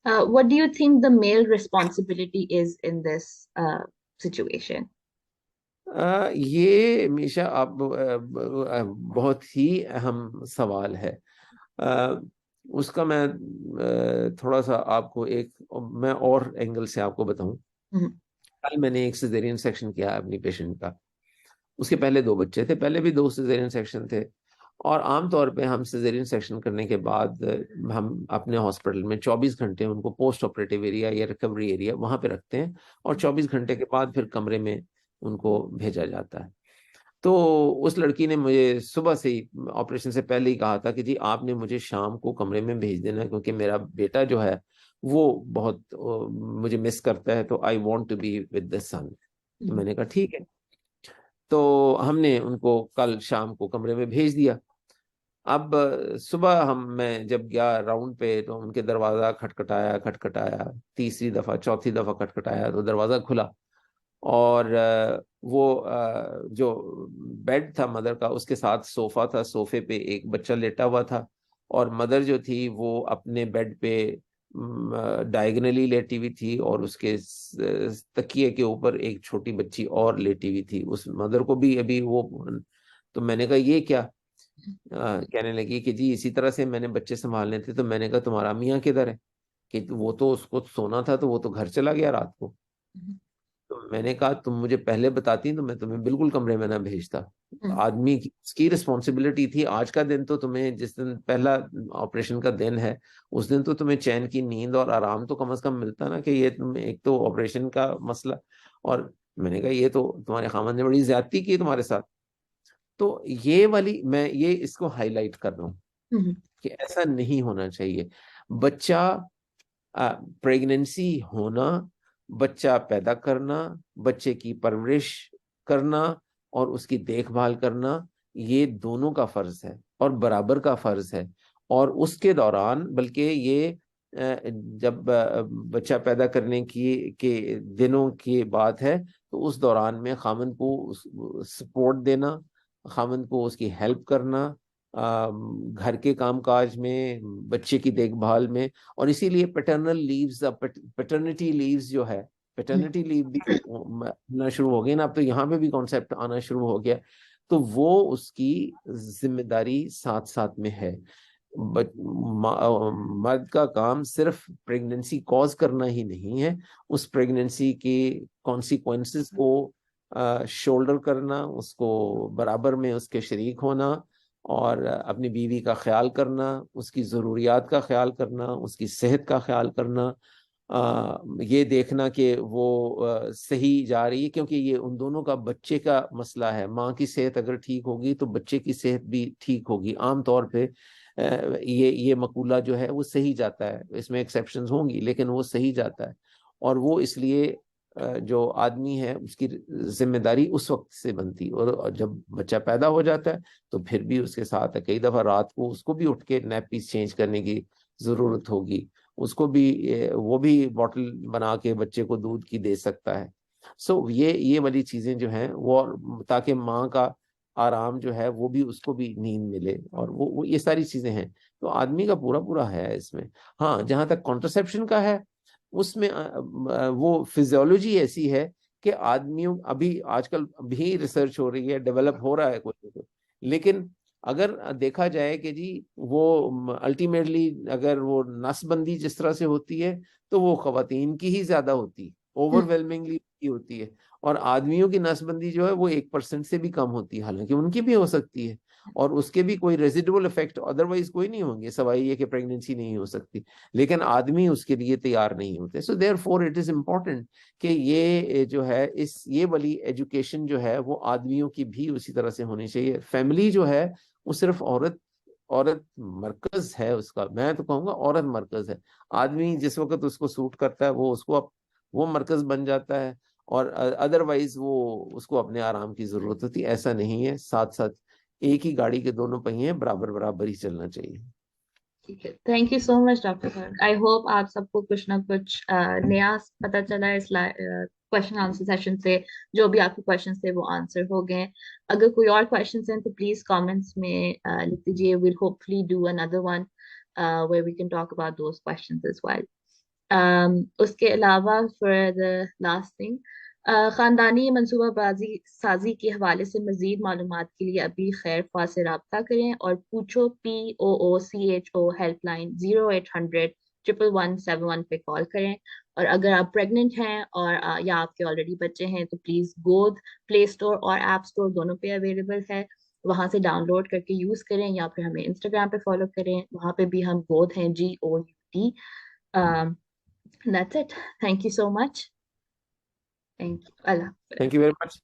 What do you think the male responsibility is in this situation? ये हमेशा आप बहुत ही अहम सवाल है। अ, उसका मैं थोड़ा सा आपको एक मैं और एंगल से आपको बताऊं। कल मैंने एक सिजेरियन सेक्शन किया अपनी पेशेंट का। उसके पहले दो बच्चे थे, पहले भी दो सिजेरियन सेक्शन थे। और आमतौर पे हम सिजेरियन सेक्शन करने के बाद हम अपने हॉस्पिटल में 24 घंटे उनको पोस्ट ऑपरेटिव एरिया या रिकवरी एरिया वहां पे रखते हैं, और 24 घंटे के बाद फिर कमरे में उनको भेजा जाता है। तो उस लड़की ने मुझे सुबह से ही ऑपरेशन से पहले ही कहा था कि जी आपने मुझे शाम को कमरे में भेज देना है क्योंकि मेरा बेटा जो है वो बहुत मुझे मिस करता है, तो I want to be with the son. तो मैंने कहा ठीक है। तो हमने उनको कल शाम को कमरे में भेज दिया। अब सुबह मैं जब गया राउंड पे तो उनके दरवाजा खटखटाया खटखटाया, तीसरी दफा चौथी दफा खटखटाया तो दरवाजा खुला। और वो जो बेड था मदर का उसके साथ सोफा था, सोफे पे एक बच्चा लेटा हुआ था, और मदर जो थी वो अपने बेड पे डायगनली लेटी हुई थी, और उसके तकिए के ऊपर एक छोटी बच्ची और लेटी हुई थी, उस मदर को भी अभी वो। तो मैंने कहा ये क्या? कहने लगी कि जी इसी तरह से मैंने बच्चे संभालने थे। तो मैंने कहा तुम्हारा मियाँ किधर है? कि वो तो उसको सोना था तो वो तो घर चला गया रात को। तो मैंने कहा तुम मुझे पहले बताती तो मैं तुम्हें बिल्कुल कमरे में ना भेजता। आदमी की इसकी रिस्पॉन्सिबिलिटी थी। आज का दिन तो तुम्हें, जिस दिन पहला ऑपरेशन का दिन है, उस दिन तो तुम्हें चैन की नींद और आराम तो कम से कम मिलता ना, कि ये तुम एक तो ऑपरेशन का मसला, और मैंने कहा ये तो तुम्हारे खामन ने बड़ी ज्यादती की तुम्हारे साथ। तो ये वाली मैं ये इसको हाईलाइट कर रहा हूँ कि ऐसा नहीं होना चाहिए। बच्चा, प्रेगनेंसी होना, बच्चा पैदा करना, बच्चे की परवरिश करना और उसकी देखभाल करना, ये दोनों का फर्ज है और बराबर का फर्ज है। और उसके दौरान बल्कि ये जब बच्चा पैदा करने की के दिनों की बात है, तो उस दौरान में खामन को सपोर्ट देना, खामन को उसकी हेल्प करना, घर के कामकाज में, बच्चे की देखभाल में। और इसीलिए पैटर्नल लीव्स, पैटर्निटी लीव्स जो है, पैटर्निटी लीव भी आना शुरू हो गई ना, अब तो यहाँ पे भी कॉन्सेप्ट आना शुरू हो गया। तो वो उसकी जिम्मेदारी साथ साथ में है। मर्द का काम सिर्फ प्रेगनेंसी कॉज करना ही नहीं है, उस प्रेगनेंसी के कॉन्सिक्वेंसेस को शोल्डर करना, उसको बराबर में उसके शरीक होना, और अपनी बीवी का ख्याल करना, उसकी ज़रूरियात का ख्याल करना, उसकी सेहत का ख्याल करना, ये देखना कि वो सही जा रही है, क्योंकि ये उन दोनों का, बच्चे का मसला है। माँ की सेहत अगर ठीक होगी तो बच्चे की सेहत भी ठीक होगी। आम तौर पे ये मकूला जो है वो सही जाता है, इसमें एक्सेप्शंस होंगी लेकिन वो सही जाता है। और वो इसलिए जो आदमी है उसकी जिम्मेदारी उस वक्त से बनती, और जब बच्चा पैदा हो जाता है तो फिर भी उसके साथ है। कई दफा रात को उसको भी उठ के नैपीस चेंज करने की जरूरत होगी, उसको भी वो भी बॉटल बना के बच्चे को दूध की दे सकता है। सो ये वाली चीजें जो हैं वो, ताकि माँ का आराम जो है वो भी, उसको भी नींद मिले, और वो ये सारी चीजें हैं। तो आदमी का पूरा पूरा है इसमें। हाँ, जहां तक कॉन्ट्रसेप्शन का है, उसमें वो फिजियोलॉजी ऐसी है कि आदमियों, अभी आजकल भी रिसर्च हो रही है, डेवलप हो रहा है कुछ, लेकिन अगर देखा जाए कि जी वो अल्टीमेटली अगर वो नसबंदी जिस तरह से होती है, तो वो खवातीन की ही ज्यादा होती, ओवरवेलमिंगली होती है। और आदमियों की नसबंदी जो है वो 1% से भी कम होती है, हालांकि उनकी भी हो सकती है, और उसके भी कोई रेजिडुअल इफेक्ट अदरवाइज कोई नहीं होंगे, सवाई ये कि प्रेगनेंसी नहीं हो सकती, लेकिन आदमी उसके लिए तैयार नहीं होते। So therefore it is important कि ये जो है, ये वाली एजुकेशन जो है वो आदमियों की भी उसी तरह से होनी चाहिए। फैमिली जो है वो सिर्फ औरत औरत मरकज है उसका, मैं तो कहूंगा औरत मरकज है। आदमी जिस वक्त उसको सूट करता है वो उसको वो मरकज बन जाता है, और अदरवाइज वो उसको अपने आराम की जरूरत होती है। ऐसा नहीं है, साथ साथ एक ही गाड़ी के दोनों पहिए बराबर बराबर ही चलना चाहिए। ठीक है, thank you so much doctor Farooq. I hope आप सबको कुछ ना कुछ नया पता चला इस क्वेश्चन आंसर सेशन से। जो भी आपके क्वेश्चन थे वो आंसर हो गए। अगर कोई और क्वेश्चन हैं तो प्लीज कमेंट्स में लिख दीजिए। Will hopefully do another one where we can talk about those questions as well. उसके अलावा फॉर द लास्ट थिंग, ख़ानदानी मनसूबाबाजी साजी के हवाले से मज़ीद मालूमात के लिए अभी खैर ख्वाह से रब्ता करें और पूछो POOCHO हेल्पलाइन 0800 111 पे कॉल करें। और अगर आप प्रेग्नेंट हैं और या आपके ऑलरेडी बच्चे हैं तो प्लीज़ गोद प्ले स्टोर और ऐप स्टोर दोनों पे अवेलेबल है, वहां से डाउनलोड करके यूज़ करें, या फिर हमें इंस्टाग्राम पे फॉलो करें, वहां पे भी हम गोद हैं, GOUD। That's it. Thank you so much. Thank you. Allah thank Hafiz. You very much.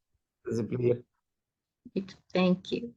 Thank you.